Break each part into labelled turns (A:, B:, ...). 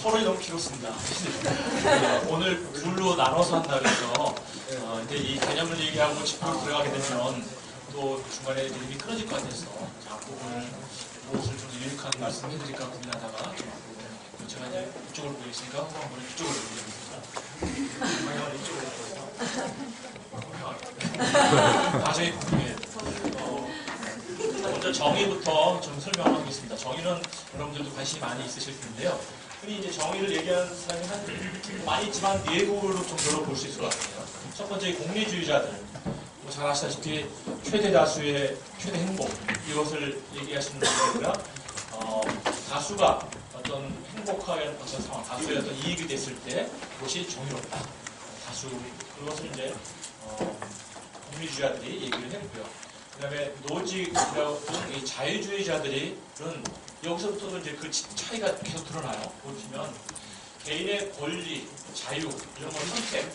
A: 서로이 너무 길었습니다. 오늘 둘로 나눠서 한다 그래서 이제 이 개념을 얘기하고 집으로 들어가게 되면 또 중간에 이름이 끊어질 것 같아서 앞부분을 무엇을 좀 유익한 말씀 해드릴까 고민하다가 제가 이제 이쪽을 보고 있으니까 한번 이쪽을 보고 있습니다. 방향을 이쪽으로 보고 나중에 궁금해요. 먼저 정의부터 좀 설명하겠습니다. 정의는 여러분들도 관심이 많이 있으실 텐데요. 흔히 이제 정의를 얘기하는 사람이 많이 있지만 네 그룹 정도로 볼 수 있을 것 같아요. 첫 번째 공리주의자들, 잘 아시다시피 최대 다수의 최대 행복 이것을 얘기하시는 분들이라 다수가 어떤 행복하게 어떤 상황, 다수의 어떤 이익이 됐을 때 그것이 정의롭다. 다수 그것을 이제 공리주의자들이 얘기를 했고요. 그 다음에 노직이라고 이 자유주의자들은 여기서부터도 이제 그 차이가 계속 드러나요. 보시면 개인의 권리, 자유, 이런 걸 선택,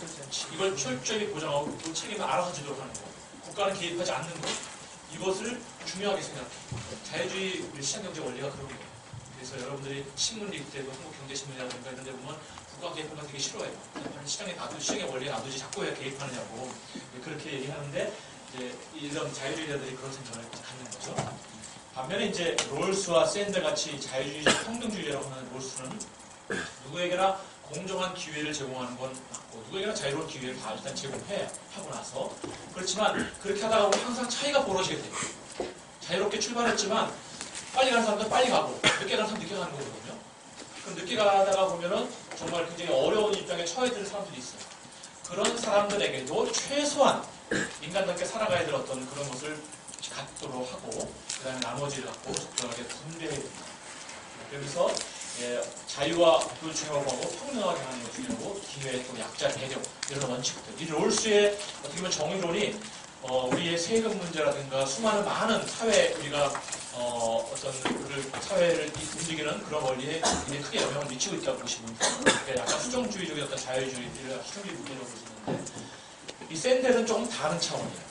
A: 이걸 철저히 보장하고 그 책임을 알아서 지도록 하는 것. 국가는 개입하지 않는 것. 이것을 중요하게 생각해요. 자유주의 시장경제 원리가 그런 거예요. 그래서 여러분들이 신문 읽을 때도 한국경제신문이라든가 이런 데 보면 국가 개입하는 거 되게 싫어해요. 시장의 원리에 놔두지 자꾸 왜 개입하느냐고 그렇게 얘기하는데 이제 이런 자유주의자들이 그런 생각을 갖는 거죠. 반면에 이제 롤스와 샌더 같이 자유주의자, 평등주의자라고 하는 롤스는 누구에게나 공정한 기회를 제공하는 건 맞고 누구에게나 자유로운 기회를 다 일단 제공하고 나서 그렇지만 그렇게 하다가 보면 항상 차이가 벌어지게 돼요. 자유롭게 출발했지만 빨리 가는 사람도 빨리 가고 늦게 가는 사람 늦게 가는 거거든요. 그럼 늦게 가다가 보면은 정말 굉장히 어려운 입장에 처해지는 사람들이 있어요. 그런 사람들에게도 최소한 인간답게 살아가야 될 어떤 그런 것을 갖도록 하고 그 다음에 나머지를 갖고 적절하게 분배해야 됩니다. 여기서 자유와 불중요하고 평등하게 하는 것 중요하고 기회 또 약자 배려 이런 원칙들. 이 롤스의 어떻게 보면 정의론이 우리의 세금 문제라든가 수많은 많은 사회 우리가 어떤 사회를 움직이는 그런 원리에 굉장히 크게 영향을 미치고 있다고 보시면 그러니까 약간 수정주의적인 어떤 자유주의를 수정주의 문제라고 보시는데 이 샌델은 조금 다른 차원이에요.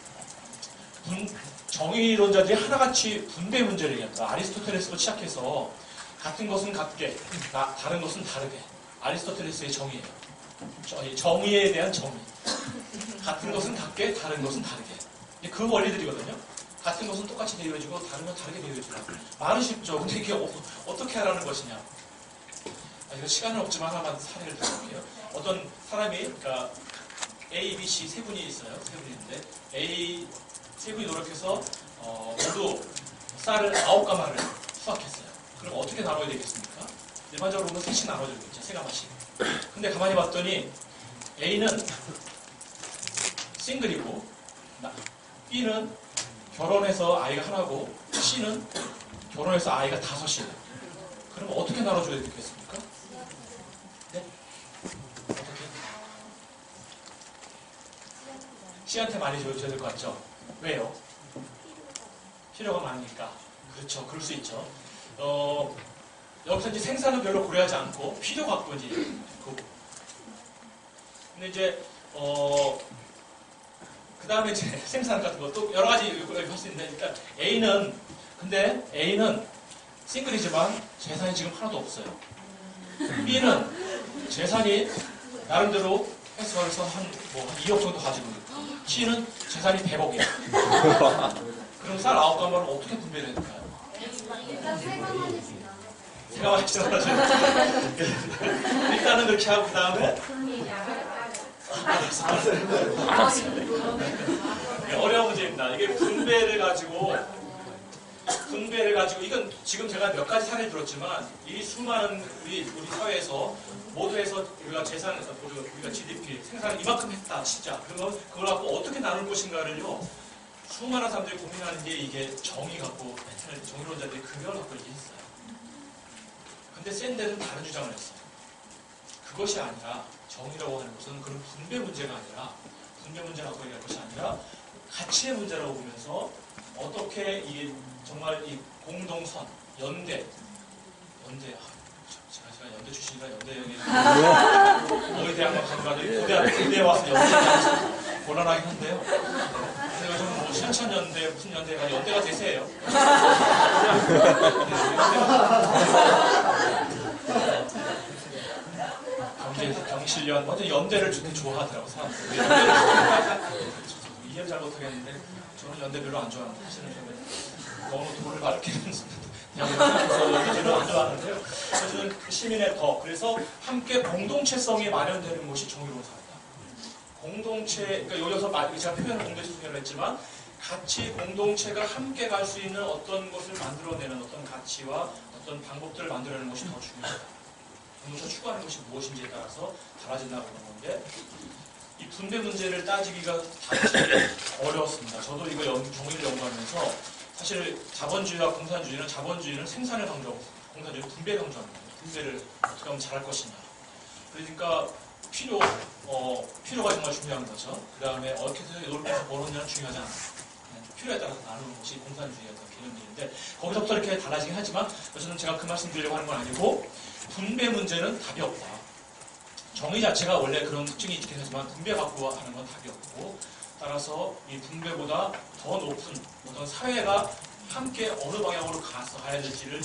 A: 정의론자들이 하나같이 분배 문제를 얘기합니다. 아리스토텔레스로 시작해서 같은 것은 같게, 다른 것은 다르게. 아리스토텔레스의 정의예요. 정의에 대한 정의. 같은 것은 같게, 다른 것은 다르게. 그 원리들이거든요. 같은 것은 똑같이 대우해주고 다른 건 다르게 대우해주라. 말은 쉽죠. 근데 이게 어떻게 하라는 것이냐. 이거 시간은 없지만 하나만 사례를 들어볼게요. 어떤 사람이, 그러니까 A, B, C 세 분이 있어요. 세 분이 있는데 A 세 분이 노력해서 모두 쌀을 9가마를 수확했어요. 그럼 어떻게 나눠야 되겠습니까? 일반적으로 보면 셋씩 나눠주겠죠. 3가마씩. 근데 가만히 봤더니 A는 싱글이고 B는 결혼해서 아이가 하나고 C는 결혼해서 아이가 5이에요. 그럼 어떻게 나눠줘야 되겠습니까? 네? 어떻게? C한테 많이 줘야 될 것 같죠? 왜요? 필요가 많으니까. 그렇죠. 그럴 수 있죠. 여기서 이제 생산은 별로 고려하지 않고 필요 갖고 이제 근데 이제 그 다음에 이제 생산 같은 것도 여러 가지 할 수 있는데 그러니까 A는 싱글이지만 재산이 지금 하나도 없어요. B는 재산이 나름대로 해서 한 2억 정도 가지고 있고 C는 재산이 100억이야. 그럼 쌀 9가마를 어떻게 분배를 해야 될까요? 제가 말했잖아요. 일단은 그렇게 하고 그 다음에 어려운 문제입니다. 이게 분배를 가지고 이건 지금 제가 몇 가지 사례를 들었지만 이 수많은 우리 사회에서 모두 해서 우리가 재산, 우리가 GDP 생산을 이만큼 했다 진짜. 그러면 그걸 갖고 어떻게 나눌 것인가를요. 수많은 사람들이 고민하는 게 이게 정의 갖고 정의론자들이 근거를 갖고 얘기했어요. 근데 샌델은 다른 주장을 했어요. 그것이 아니라 정의라고 하는 것은 그런 분배 문제가 아니라 분배 문제 갖고 얘기할 것이 아니라 가치의 문제라고 보면서 어떻게 이게 정말 이 공동선, 연대 제가 연대 출신이라 연대 여기 어디 대학만 간가들이 고대에 와서 연대 곤란하긴 한데요. 제가 좀 뭐 신천연대 무슨 연대가 연대가 대세예요. 방실련, 완전 연대를 되게 좋아하더라고, 사람들이. 이해를 잘 못하겠는데, 저는 연대 별로 안 좋아하는데, 사실은 너무 돈을 밝히는 그래서 연대 별로 안 좋아하는데요. 사실은 시민의 더, 그래서 함께 공동체성이 마련되는 것이 정의로운 사회다. 공동체, 그러니까 여기서 제가 표현을 공동체 표현을 했지만, 같이 공동체가 함께 갈 수 있는 어떤 것을 만들어내는 어떤 가치와 어떤 방법들을 만들어내는 것이 더 중요하다. 공동체가 추구하는 것이 무엇인지에 따라서 달라진다고 하는 건데, 이 분배 문제를 따지기가 어려웠습니다. 저도 이거 정의를 연구하면서 사실 자본주의와 공산주의는 생산을 강조하고 공산주의는 분배를 강조합니다. 분배를 어떻게 하면 잘할 것이냐. 그러니까 필요가 정말 중요한 거죠. 그 다음에 어떻게 해서 놀면서 벌었냐는 중요하지 않아요. 필요에 따라서 나누는 것이 공산주의의 어떤 개념들인데 거기서부터 이렇게 달라지긴 하지만 저는 제가 그 말씀 드리려고 하는 건 아니고 분배 문제는 답이 없다. 정의 자체가 원래 그런 특징이 있긴 하지만 분배 갖고 하는 건 답이 없고 따라서 이 분배보다 더 높은 어떤 사회가 함께 어느 방향으로 가야 될지를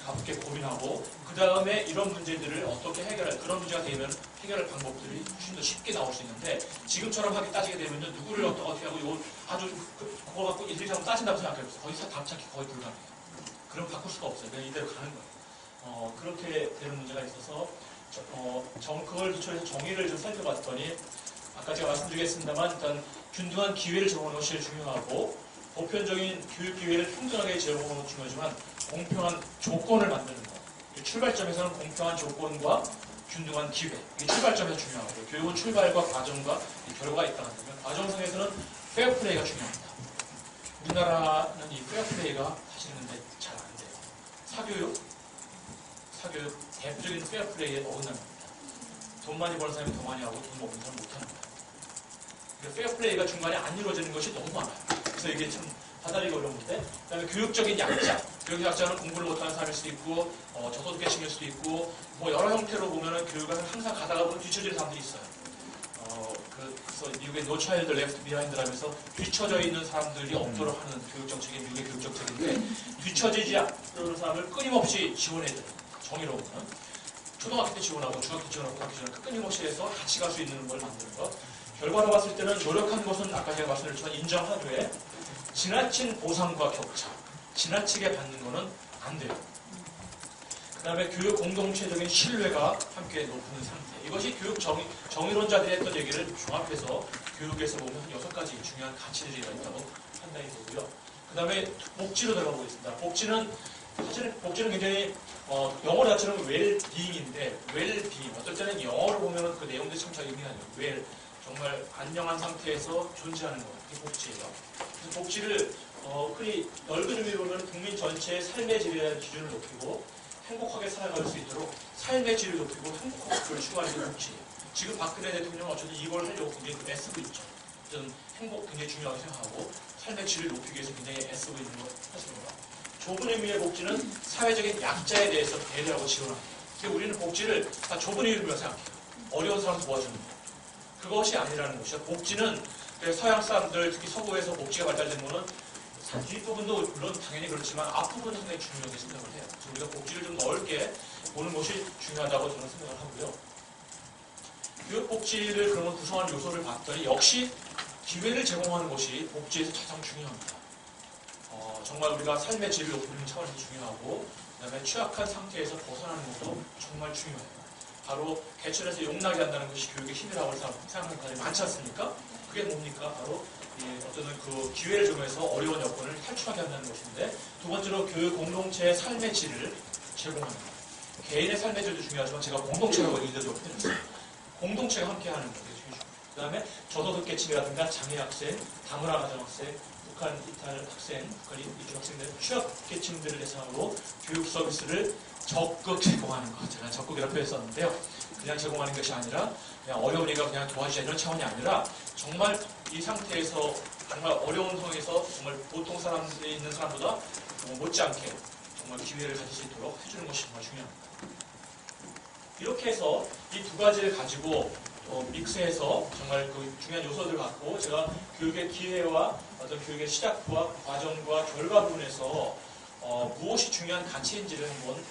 A: 가볍게 고민하고 그 다음에 이런 문제들을 어떻게 그런 문제가 되면 해결할 방법들이 훨씬 더 쉽게 나올 수 있는데 지금처럼 하게 따지게 되면 누구를 어떻게 하고 이거 아주 그거 갖고 일일이 따진다고 생각해요. 거기서 답 찾기 거의 불가능해요. 그럼 바꿀 수가 없어요. 그냥 이대로 가는 거예요. 그렇게 되는 문제가 있어서 그걸 기초해서 정의를 좀 살펴봤더니 아까 제가 말씀드리겠습니다만 일단 균등한 기회를 제공하는 것이 중요하고 보편적인 교육 기회를 평등하게 제공하는 것도 중요하지만 공평한 조건을 만드는 것. 출발점에서는 공평한 조건과 균등한 기회. 이게 출발점에서 중요하고요. 교육은 출발과 과정과 결과가 있다는 거면 과정상에서는 페어플레이가 중요합니다. 우리나라는 이 페어플레이가 사실은 근데 잘 안 돼요. 사교육 대표적인 페어플레이에 어긋납니다. 돈 많이 버는 사람이 더 많이 하고 돈 없는 사람은 못하는 거예요. 그러니까 페어플레이가 중간에 안 이루어지는 것이 너무 많아요. 그래서 이게 참 다다리가 어려운데 그 다음에 교육적인 약자. 교육 약자는 공부를 못하는 사람일 수도 있고 저소득계층일 수도 있고 뭐 여러 형태로 보면은 교육을 항상 가다가 보면 뒤처지는 사람들이 있어요. 그래서 미국의 No Child Left Behind라면서 뒤처져 있는 사람들이 없도록 하는 교육정책이 미국의 교육정책인데 뒤처지지 않는 사람을 끊임없이 지원해야 돼요. 정의로우면 초등학교 때 지원하고 중학교 때 지원하고 고등학교 때 지원하고 끊임없이 해서 같이 갈 수 있는 걸 만드는 것. 결과로 봤을 때는 노력한 것은 아까 제가 말씀드렸지만 인정하되 지나친 보상과 격차, 지나치게 받는 것은 안 돼요. 그 다음에 교육 공동체적인 신뢰가 함께 높은 상태. 이것이 교육 정의론자들이 했던 얘기를 종합해서 교육에서 보면 한 6가지 중요한 가치들이 있다고 판단이 되고요. 그 다음에 복지로 들어가 보겠습니다. 복지는 굉장히 영어 자체는 웰비잉인데 웰비잉 어떨 때는 영어로 보면 그 내용들이 참 잘 의미하죠. 정말 안녕한 상태에서 존재하는 것. 이게 복지예요. 그래서 복지를 흔히 넓은 의미로 보면 국민 전체의 삶의 질의 기준을 높이고 행복하게 살아갈 수 있도록 삶의 질을 높이고 행복을 추구하는 게 복지예요. 지금 박근혜 대통령은 어쨌든 이걸 하려고 굉장히 애쓰고 있죠. 저는 행복 굉장히 중요하게 생각하고 삶의 질을 높이기 위해서 굉장히 애쓰고 있는 것 같습니다. 좁은 의미의 복지는 사회적인 약자에 대해서 배려하고 지원합니다. 그래서 우리는 복지를 다 좁은 의미로 생각해요. 어려운 사람 도와주는 것. 그것이 아니라는 것이죠. 복지는 서양 사람들, 특히 서구에서 복지가 발달된 것은 뒷부분도 물론 당연히 그렇지만 앞부분은 상당히 중요하게 생각을 해요. 그래서 우리가 복지를 좀 넓게 보는 것이 중요하다고 저는 생각을 하고요. 교육복지를 그러면 구성하는 요소를 봤더니 역시 기회를 제공하는 것이 복지에서 가장 중요합니다. 정말 우리가 삶의 질을 높이는 차원에서 중요하고 그 다음에 취약한 상태에서 벗어나는 것도 정말 중요해요. 바로 개천에서 용나게 한다는 것이 교육의 힘이라고 생각하는 사람이 많지 않습니까? 그게 뭡니까? 바로 어떤 그 기회를 주면서 어려운 여건을 탈출하게 한다는 것인데 두 번째로 교육 공동체의 삶의 질을 제공하는 것. 개인의 삶의 질도 중요하지만 제가 공동체라고 의도적으로 표현했어요. 공동체가 함께하는 것이 중요해요. 그 다음에 저소득계층이라든가 장애학생, 다문화 가정학생, 북한 이탈 학생, 북한 이주 학생들, 취약계층들을 대상으로 교육 서비스를 적극 제공하는 것. 제가 적극이라고 표현했었는데요. 그냥 제공하는 것이 아니라 그냥 어려우니까 그냥 도와주자 이런 차원이 아니라 정말 이 상태에서 정말 어려운 상황에서 정말 보통 사람들이 있는 사람보다 못지않게 정말 기회를 가질 수 있도록 해주는 것이 정말 중요합니다. 이렇게 해서 이 두 가지를 가지고 믹스해서 정말 그 중요한 요소들을 갖고 제가 교육의 기회와 어떤 교육의 시작과 과정과 결과 부분에서 무엇이 중요한 가치인지를 한번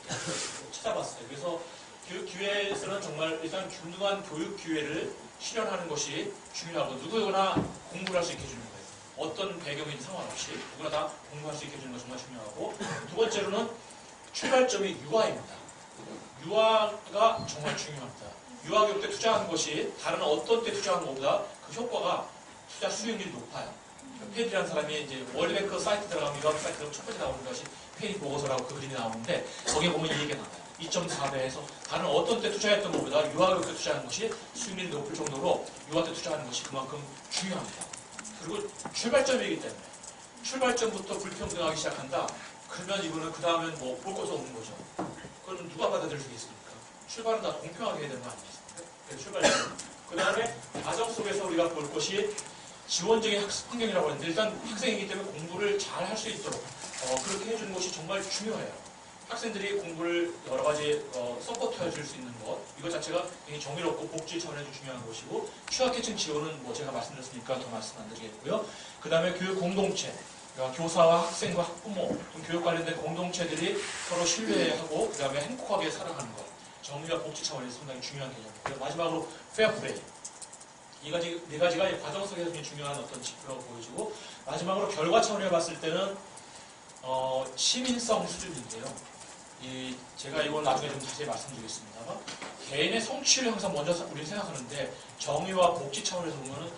A: 찾아봤어요. 그래서 교육 기회에서는 정말 일단 균등한 교육 기회를 실현하는 것이 중요하고 누구나 공부를 할 수 있게 해주는 거예요. 어떤 배경인지 상관없이 누구나 다 공부할 수 있게 해주는 것이 정말 중요하고 두 번째로는 출발점이 유아입니다. 유아가 정말 중요합니다. 유아교육 때 투자하는 것이 다른 어떤 때 투자하는 것보다 그 효과가 투자 수익률이 높아요. 페리라는 사람이 이제 월드뱅크 사이트 들어가면 유아교육 사이트 첫 번째 나오는 것이 페리 보고서라고 그 그림이 나오는데 거기에 보면 이 얘기가 나와요. 2.4배에서 다른 어떤 때 투자했던 것보다 유아교육 때 투자하는 것이 수익률이 높을 정도로 유아 때 투자하는 것이 그만큼 중요합니다. 그리고 출발점이기 때문에 출발점부터 불평등하기 시작한다. 그러면 이거는 그 다음엔 뭐 볼 것도 없는 거죠. 그럼 누가 받아들일 수 있습니까? 출발은 다 공평하게 해야 되는 거 아니겠습니까? 그래서 출발점. 그 다음에 과정 속에서 우리가 볼 것이 지원적인 학습 환경이라고 하는데 일단 학생이기 때문에 공부를 잘 할 수 있도록 그렇게 해주는 것이 정말 중요해요. 학생들이 공부를 여러 가지 서포트해 줄 수 있는 것 이것 자체가 굉장히 정의롭고 복지 차원에서 중요한 것이고 취약계층 지원은 뭐 제가 말씀드렸으니까 더 말씀 안 드리겠고요. 그 다음에 교육 공동체 그러니까 교사와 학생과 학부모 교육 관련된 공동체들이 서로 신뢰하고 그 다음에 행복하게 살아가는 것 정의와 복지 차원에서 상당히 중요한 개념이고요. 마지막으로 페어플레이 네 가지가 과정 속에서 굉장히 중요한 어떤 지표라고 보여지고 마지막으로 결과 차원에서 봤을 때는 시민성 수준인데요. 제가 이건 나중에 좀 자세히 말씀드리겠습니다만 개인의 성취를 항상 먼저 우리는 생각하는데 정의와 복지 차원에서 보면은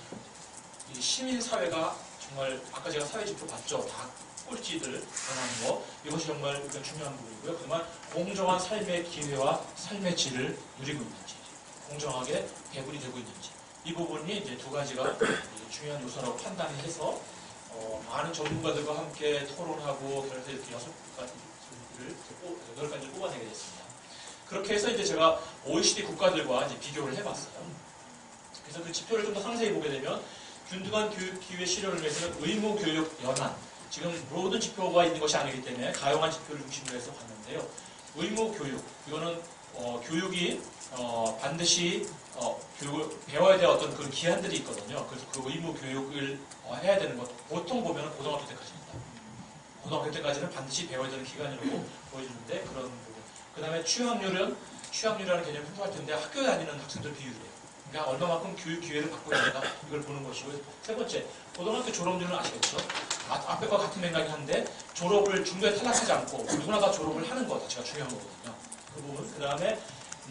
A: 이 시민사회가 정말 아까 제가 사회지표 봤죠. 다 꼴찌들 변하는 거 이것이 정말 중요한 부분이고요. 그러면 공정한 삶의 기회와 삶의 질을 누리고 있는지 공정하게 배분이 되고 있는지 이 부분이 이제 두 가지가 중요한 요소라고 판단해서 많은 전문가들과 함께 토론하고 그래서 이렇게 8가지를 뽑아내게 됐습니다. 그렇게 해서 이제 제가 OECD 국가들과 이제 비교를 해봤어요. 그래서 그 지표를 좀 더 상세히 보게 되면 균등한 교육 기회 실현을 위해서는 의무 교육 연한 지금 모든 지표가 있는 것이 아니기 때문에 다양한 지표를 중심으로 해서 봤는데요. 의무 교육 이거는 교육이 반드시 교육을 배워야 될 어떤 그런 기한들이 있거든요. 그래서 그 의무 교육을 해야 되는 것 보통 보면 고등학교 때까지입니다. 고등학교 때까지는 반드시 배워야 되는 기간이라고 보여주는데 그런 부분. 그 다음에 취학률이라는 개념을 생각할 텐데 학교에 다니는 학생들 비율이에요. 그러니까 얼마만큼 교육 기회를 받고 있는가 이걸 보는 것이고 세 번째 고등학교 졸업률은 아시겠죠? 앞에과 같은 맥락이 한데 졸업을 중도에 탈락하지 않고 누구나 다 졸업을 하는 것 자체가 중요한 거거든요. 그 부분. 그 다음에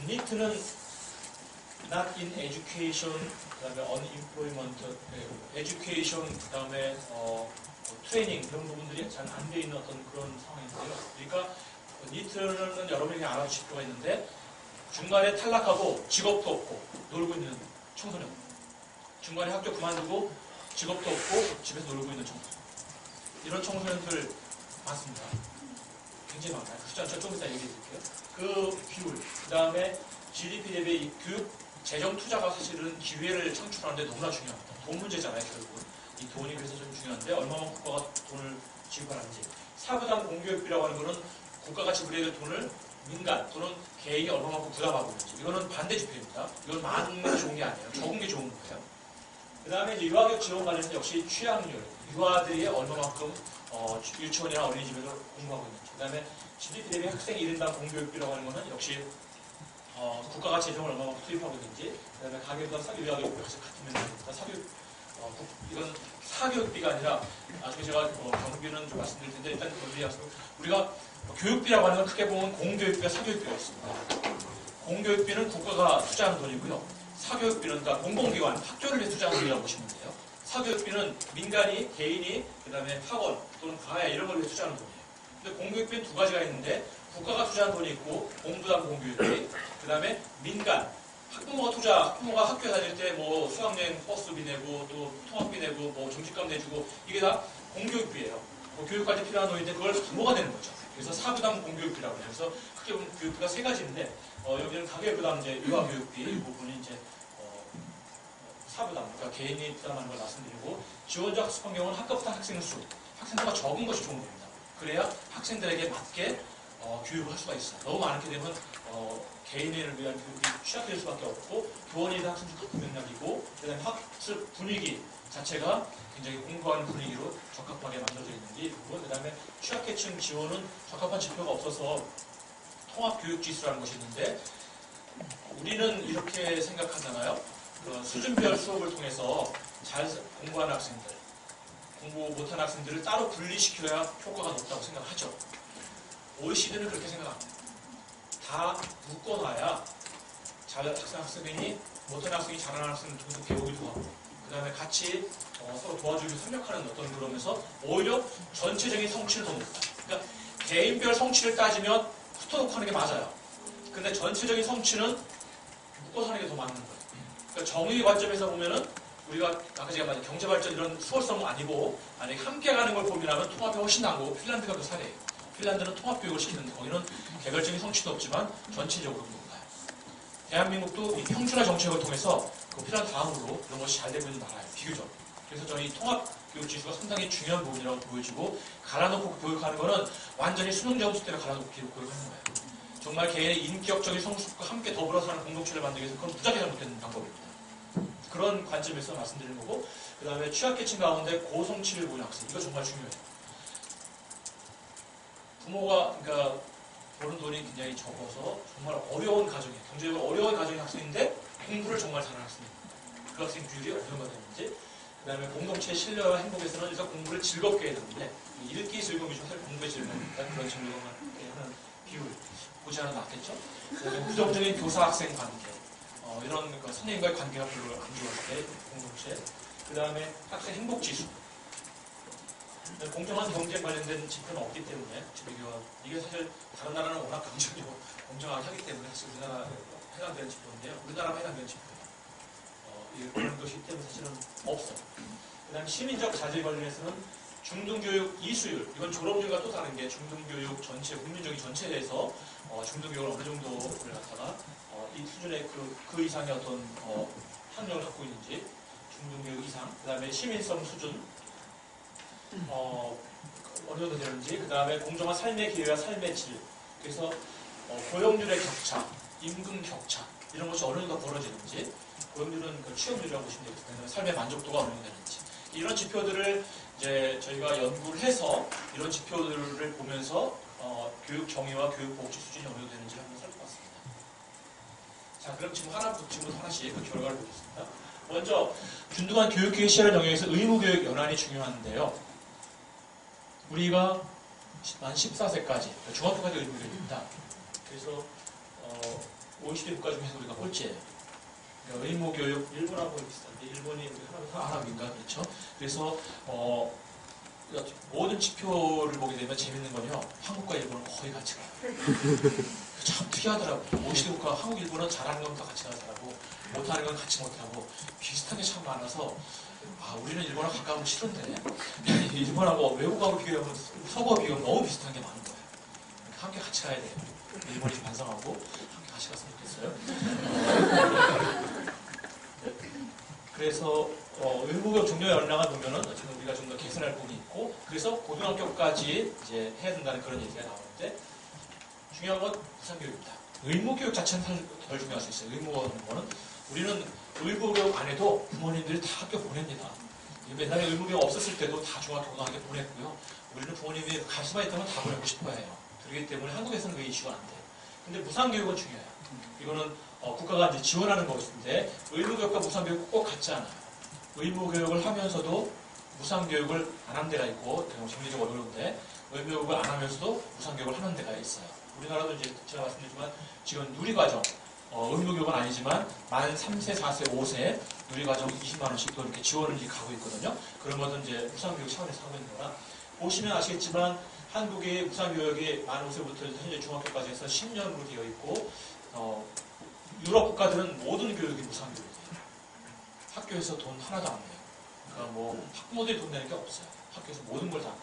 A: NEET는 Not in Education, 그 다음에 Unemployment, Education, 그 다음에 트레이닝 이런 부분들이 잘 안 돼 있는 어떤 그런 상황인데요. 그러니까 NEET는 여러분이 알아주실 필요가 있는데 중간에 탈락하고 직업도 없고 놀고 있는 청소년 중간에 학교 그만두고 직업도 없고 집에서 놀고 있는 청소년 이런 청소년들 많습니다. 굉장히 많아요. 그 숫자 좀 이따 얘기해 드릴게요. 그 비율, 그 다음에 GDP 대비 교육 재정 투자가 사실은 기회를 창출하는데 너무나 중요합니다. 돈 문제잖아요, 결국은. 이 돈이 그래서 좀 중요한데 얼마만큼 국가가 돈을 지급하는지. 사부담 공교육비라고 하는 거는 국가가 지불해야 될 돈을 민간 또는 개인이 얼마만큼 부담하고 있는지. 이거는 반대 지표입니다. 이건 많은 게 좋은 게 아니에요. 적은 게 좋은 거예요. 그 다음에 이제 유아교육 지원 관련해서 역시 취학률, 유아들이 얼마만큼 유치원이나 어린이집에서 공부하고 있는지. 그 다음에 GDP 대비 학생 1인당 공교육비라고 하는 거는 역시 국가가 재정을 얼마만큼 투입하고 있는지. 그 다음에 가계부담 유아교육비 같은 면입니다. 이건 사교육비가 아니라 나중에 제가 경비는 좀 말씀드릴 텐데 일단 우리가 교육비라고 하는 건 크게 보면 공교육비와 사교육비가 있습니다. 공교육비는 국가가 투자하는 돈이고요. 사교육비는 그러니까 공공기관, 학교를 위해 투자하는 돈이라고 보시면 돼요. 사교육비는 민간이, 개인이, 그 다음에 학원 또는 가해 이런 걸 위해 투자하는 돈이에요. 근데 공교육비는 두 가지가 있는데 국가가 투자하는 돈이 있고 공부당 공교육비, 그 다음에 민간, 학부모가 학교에 다닐 때 뭐 수학여행 버스비 내고 또 통학비 내고 뭐 정식값 내주고 이게 다 공교육비예요. 교육할 때 필요한 돈인데 그걸 부모가 되는 거죠. 그래서 사부담 공교육비라고 해요. 그래서 크게 보면 교육비가 세 가지인데 여기는 가계부담 이제 유아교육비 이 부분이 이제 사부담 그러니까 개인이 부담하는 걸 말씀드리고 지원자 학습 환경은 학급당 학생 수 학생수가 적은 것이 좋은 겁니다. 그래야 학생들에게 맞게 교육을 할 수가 있어요. 너무 많게 되면 개인을 위한 교육이 취약될 수밖에 없고 교원이 학생들 같은 맥락이고 그다음에 학습 분위기 자체가 굉장히 공부하는 분위기로 적합하게 만들어져 있는지 부분 그다음에 취약계층 지원은 적합한 지표가 없어서 통합교육지수라는 것이 있는데 우리는 이렇게 생각하잖아요. 그 수준별 수업을 통해서 잘 공부하는 학생들, 공부 못하는 학생들을 따로 분리시켜야 효과가 높다고 생각하죠. OECD는 그렇게 생각합니다. 다 묶어놔야 학생이 못하는 학생이 잘하는 학생을 통해서 배우기도 하고, 그 다음에 같이 서로 도와주기 협력하는 어떤 그러면서 오히려 전체적인 성취를 더 높다. 그러니까 개인별 성취를 따지면 붙어놓고 하는 게 맞아요. 근데 전체적인 성취는 묶어서 하는 게 더 맞는 거예요. 그러니까 정의 관점에서 보면은 우리가 아까 제가 말한 경제발전 이런 수월성은 아니고, 만약에 함께 가는 걸 고민하면 통합이 훨씬 나고, 핀란드가 그 사례예요. 핀란드는 통합교육을 시키는데 거기는 개별적인 성취도 없지만 전체적으로 높아요. 대한민국도 이 평준화 정책을 통해서 그 핀란드 다음으로 이런 것이 잘 되고 있는 나라예요. 비교적. 그래서 저는 이 통합교육 지수가 상당히 중요한 부분이라고 보여지고, 갈아놓고 교육하는 거는 완전히 수능 점수 때문에 갈아놓고 교육하는 거예요. 정말 개인의 인격적인 성숙과 함께 더불어 사는 공동체를 만들기 위해서 그건 무지하게 잘못된 방법입니다. 그런 관점에서 말씀드리는 거고, 그 다음에 취약계층 가운데 고성취를 보이는 학생, 이거 정말 중요해요. 부모가 그러니까 버는 돈이 굉장히 적어서 정말 어려운 가정이에요. 경제적으로 어려운 가정의 학생인데 공부를 정말 잘하는 학생입니다. 그 학생 비율이 어느 정도 되는지, 그 다음에 공동체의 신뢰와 행복에서는 일단 공부를 즐겁게 해야 되는데, 읽기 즐거움이죠. 사실 공부의 즐거움이니까 그런 즐거움을 하는 비율 보지 않아도 낫겠죠. 부정적인 교사-학생 관계, 이런 선생님과의 관계가 별로 안 좋았을 때 공동체, 그 다음에 학생 행복지수, 공정한 경쟁 관련된 지표는 없기 때문에 이게 사실 다른 나라는 워낙 경쟁적으로 공정하게 하기 때문에 사실 우리나라에 해당되는 지표인데요. 우리나라가 해당되는 지표예요. 그런 것이기 때문에 사실은 없어요. 그 다음에 시민적 자질 관련해서는 중등교육 이수율, 이건 졸업률과 또 다른 게 중등교육 전체, 국민적인 전체에 대해서 중등교육을 어느 정도를 갖다가 이 수준의 그 이상의 어떤 학력을 갖고 있는지, 중등교육 이상, 그 다음에 시민성 수준, 어느 정도 되는지, 그 다음에 공정한 삶의 기회와 삶의 질, 그래서 고용률의 격차, 임금 격차, 이런 것이 어느 정도 벌어지는지, 고용률은 그 취업률이라고 보시면 되겠습니다. 삶의 만족도가 어느 정도 되는지, 이런 지표들을 이제 저희가 연구를 해서 이런 지표들을 보면서 교육 정의와 교육 복지 수준이 어느 정도 되는지를 한번 살펴봤습니다. 자, 그럼 지금부터 하나씩 그 결과를 보겠습니다. 먼저 균등한 교육계획 시행을 영역에서 의무교육 연한이 중요한데요. 우리가 만 14세까지, 중학교까지 의무교육입니다. 그래서 OECD 국가 중에서 우리가 꼴찌예요. 그러니까 의무교육, 일본하고 비슷한데, 일본이 하나인가 그렇죠. 그래서 모든 지표를 보게 되면 재밌는 건요, 한국과 일본은 거의 같이 가요. 참 특이하더라고요. OECD 국가, 한국, 일본은 잘하는 건 다 같이 가더라고, 못하는 건 같이 못하고 비슷한 게 참 많아서, 우리는 일본하고 가까우면 싫은데 일본하고 외국하고 비교하면, 서구하고 비교하면 너무 비슷한 게 많은 거예요. 그러니까 함께 같이 가야 돼요. 일본이 반성하고 함께 같이 갔으면 좋겠어요. 그래서 의무교육 종료 연령을 보면은 지금 우리가 좀 더 개선할 부분이 있고, 그래서 고등학교까지 이제 해야 된다는 그런 얘기가 나오는데, 중요한 건 무상교육입니다. 의무교육 자체는 덜 중요할 수 있어요. 의무하는 거는 우리는 의무교육 안 해도 부모님들이 다 학교 보냅니다. 옛날에 의무교육 없었을 때도 다 중학교 고등학교 보냈고요. 우리는 부모님이 갈 수만 있다면 다 보내고 싶어 해요. 그렇기 때문에 한국에서는 그 이슈가 안 돼요. 근데 무상교육은 중요해요. 이거는 국가가 이제 지원하는 것인데, 의무교육과 무상교육 꼭 같지 않아요. 의무교육을 하면서도 무상교육을 안 하는 데가 있고, 정리적으로 어려운데, 의무교육을 안 하면서도 무상교육을 하는 데가 있어요. 우리나라도 이제 제가 말씀드리지만, 지금 누리과정, 의무교육은 아니지만, 만 3세, 4세, 5세, 누리과정 20만원씩 또 이렇게 지원을 가고 있거든요. 그런 것은 이제 무상교육 차원에서 하고 있는 거라. 보시면 아시겠지만, 한국의 무상교육이 만 5세부터 현재 중학교까지 해서 10년으로 되어 있고, 유럽 국가들은 모든 교육이 무상교육이에요. 학교에서 돈 하나도 안 내요. 그러니까 뭐 학부모들이 돈 내는 게 없어요. 학교에서 모든 걸 다,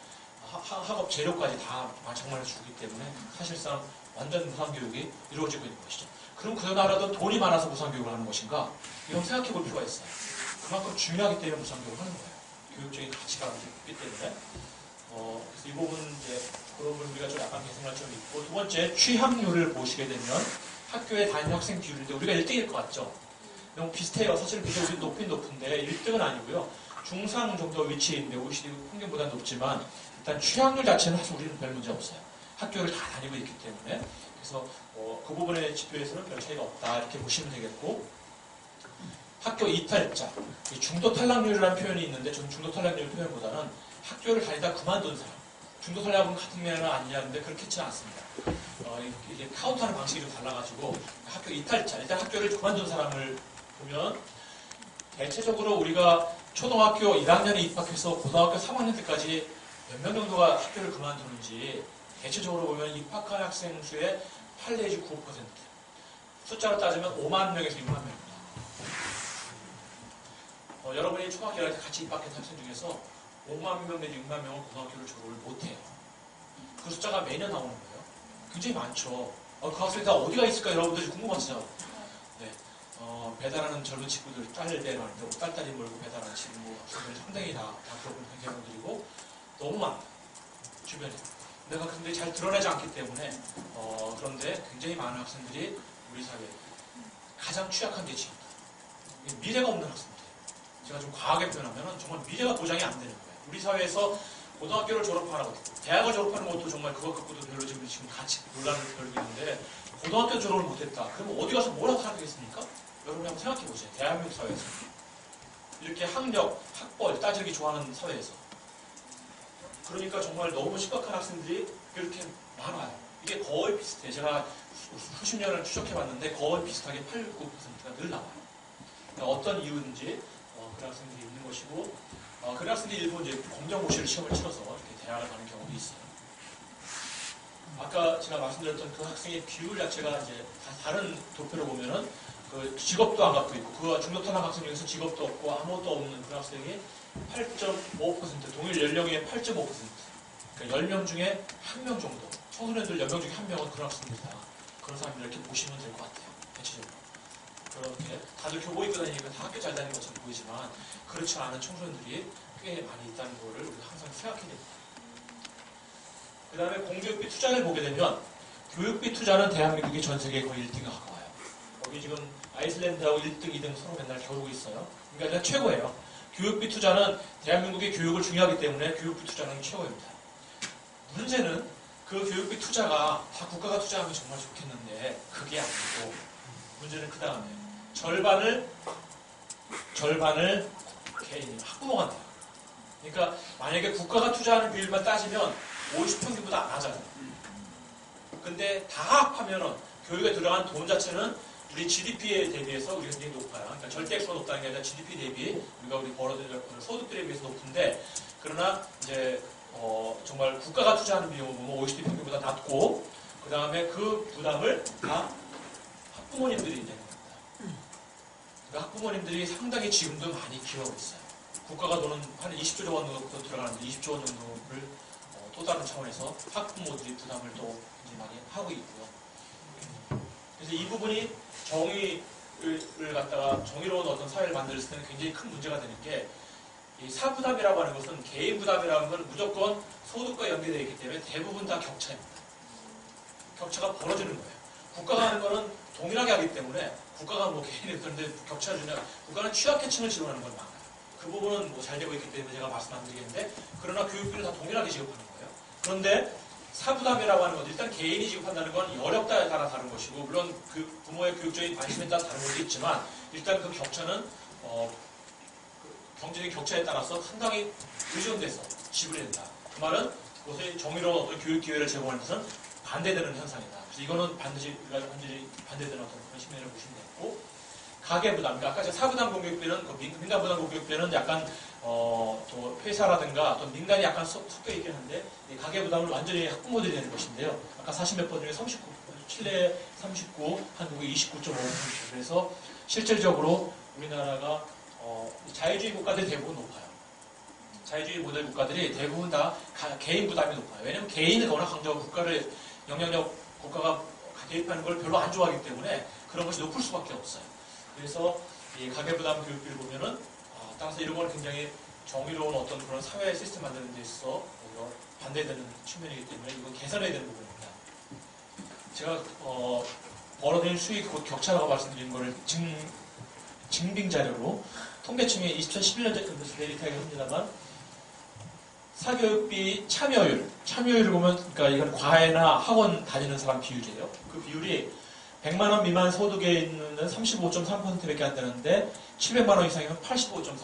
A: 학업 재료까지 다 장만해 주기 때문에 사실상 완전 무상교육이 이루어지고 있는 것이죠. 그럼 그 나라도 돈이 많아서 무상교육을 하는 것인가? 이런 생각해 볼 필요가 있어요. 그만큼 중요하기 때문에 무상교육을 하는 거예요. 교육적인 가치가 있기 때문에. 그래서 이 부분 이제 그런 부분 우리가 좀 약간 개선할 점이 있고, 두 번째 취학률을 보시게 되면 학교에 다니는 학생 비율인데 우리가 1등일 것 같죠? 너무 비슷해요. 사실 우리 높긴 높은데 1등은 아니고요. 중상 정도 위치에 있는데 OECD 평균보다 높지만, 일단 취학률 자체는 사실 우리는 별 문제 없어요. 학교를 다 다니고 있기 때문에. 그래서 그 부분의 지표에서는 별 차이가 없다 이렇게 보시면 되겠고, 학교 이탈자, 중도 탈락률이라는 표현이 있는데 저는 중도 탈락률 표현보다는 학교를 다니다 그만둔 사람, 중도 탈락은 같은 면은 아니냐는데 그렇지는 않습니다. 이게 카운트하는 방식이 좀 달라가지고 학교 이탈자, 일단 학교를 그만둔 사람을 보면 대체적으로 우리가 초등학교 1학년에 입학해서 고등학교 3학년 때까지 몇 명 정도가 학교를 그만두는지 대체적으로 보면 입학한 학생 수의 8 내지 9%, 숫자로 따지면 5만 명에서 6만 명입니다. 여러분이 초등학교 1학년 때 같이 입학한 학생 중에서 5만 명 내지 6만 명은 고등학교를 졸업을 못해요. 그 숫자가 매년 나오는 거예요. 굉장히 많죠. 그 학생이 다 어디가 있을까 여러분들이 궁금하시죠? 네. 배달하는 젊은 친구들, 딸들 말고 딸딸이 몰고 배달하는 친구 학생들이 상당히 다 그런 경우들이고 너무 많아요. 주변에. 내가 근데 잘 드러나지 않기 때문에 그런데 굉장히 많은 학생들이 우리 사회에 가장 취약한 계층입니다. 미래가 없는 학생들. 제가 좀 과하게 표현하면 정말 미래가 보장이 안 되는 거예요. 우리 사회에서 고등학교를 졸업하라고 대학을 졸업하는 것도 정말 그것 갖고도 별로 지금 같이 논란을 벌이고 있는데 고등학교 졸업을 못했다. 그럼 어디 가서 뭘 하겠습니까? 여러분이 한번 생각해 보세요. 대한민국 사회에서 이렇게 학력, 학벌 따지기 좋아하는 사회에서 그러니까 정말 너무 심각한 학생들이 그렇게 많아요. 이게 거의 비슷해. 제가 수십 년을 추적해봤는데 거의 비슷하게 8, 9%가 늘 나와요. 그러니까 어떤 이유인지 그런 학생들이 있는 것이고 그런 학생들이 일부 이제 검정고시를 시험을 치러서 이렇게 대학을 가는 경우도 있어요. 아까 제가 말씀드렸던 그 학생의 비율 자체가 이제 다른 도표로 보면은 그 직업도 안 갖고 있고 그 중도 탈락 학생 중에서 직업도 없고 아무것도 없는 그 학생이 8.5%, 동일 연령의 8.5%. 그러니까 10명 중에 1명 정도. 청소년들 10명 중에 1명은 그런 학생들이다. 그런 사람들 이렇게 보시면 될 것 같아요. 대체적으로. 그렇게 다들 교복 입고 다니니까 다 학교 잘 다니는 것처럼 보이지만 그렇지 않은 청소년들이 꽤 많이 있다는 거를 우리가 항상 생각해야 됩니다. 그 다음에 공교육비 투자를 보게 되면 교육비 투자는 대한민국이 전 세계 거의 1등에 가까워요. 여기 지금 아이슬란드하고 1등, 2등 서로 맨날 겨루고 있어요. 그러니까 최고예요. 교육비 투자는 대한민국이 교육을 중요하기 때문에 교육비 투자는 최고입니다. 문제는 그 교육비 투자가 다 국가가 투자하면 정말 좋겠는데 그게 아니고 문제는 그 다음에 절반을 개인, 학부모가 돼요. 그러니까 만약에 국가가 투자하는 비율만 따지면 50평균보다 안 하잖아요. 근데 다 합하면은 교육에 들어간 돈 자체는 우리 GDP에 대비해서 우리가 굉장히 높아요. 그러니까 절대액수가 높다는 게 아니라 GDP 대비 우리 벌어들일 소득들에 비해서 높은데 그러나 이제 정말 국가가 투자하는 비용을 보면 OECD 평균보다 낮고 그 다음에 그 부담을 다 학부모님들이 내는 겁니다. 그러니까 학부모님들이 상당히 지금도 많이 기여하고 있어요. 국가가 돈은 한 20조 정도 들어가는데 20조 원 정도를 또 다른 차원에서 학부모들이 부담을 또 굉장히 많이 하고 있고요. 그래서 이 부분이 정의를 갖다가 정의로운 어떤 사회를 만들었을 때는 굉장히 큰 문제가 되는 게 이 사부담이라고 하는 것은 개인 부담이라는 건 무조건 소득과 연계되어 있기 때문에 대부분 다 격차입니다. 격차가 벌어지는 거예요. 국가가 하는 거는 동일하게 하기 때문에 국가가 뭐 개인에 그런데 격차를 주냐 국가는 취약계층을 지원하는 건 많아요. 그 부분은 뭐 잘 되고 있기 때문에 제가 말씀 안 드리겠는데 그러나 교육비를 다 동일하게 지급하는 거예요. 그런데 사부담이라고 하는 건 일단 개인이 지급한다는 건 여력에 따라 다른 것이고 물론 그 부모의 교육적인 관심에 따라 다른 것도 있지만 일단 그 격차는 경제적인 격차에 따라서 상당히 의존돼서 지불해야 된다. 그 말은 그것의 정의로운 어떤 교육 기회를 제공하는 것은 반대되는 현상이다. 그래서 이거는 반드시 완전히 반대되는 어떤 그런 측면을 보시면 되고 가계부담, 그러니까 아까 제가 사부담 공교육비는 민간부담 공교육비는 약간 또 회사라든가 또 민간이 약간 섞여 있긴 한데 이 가계부담을 완전히 학부모들이 내는 것인데요. 아까 40몇 번 중에 39, 칠레 39, 한국이 29.5%. 그래서 실질적으로 우리나라가 자유주의 국가들이 대부분 높아요. 자유주의 모델 국가들이 대부분 다 개인 부담이 높아요. 왜냐하면 개인은 워낙 강조하고 국가를 영향력 국가가 개입하는 걸 별로 안 좋아하기 때문에 그런 것이 높을 수밖에 없어요. 그래서 이 가계부담 교육비를 보면은 따라서 이런 건 굉장히 정의로운 어떤 그런 사회 시스템 만드는 데 있어서 반대되는 측면이기 때문에 이건 개선해야 되는 부분입니다. 제가 벌어들인 수익 곧 격차라고 말씀드린 거를 증빙 자료로 통계청이 2011년째 데이터이긴 합니다만 사교육비 참여율을 보면, 그러니까 이건 과외나 학원 다니는 사람 비율이에요. 그 비율이 100만 원 미만 소득에 있는 35.3%밖에 안 되는데 700만 원 이상이면 85.3%.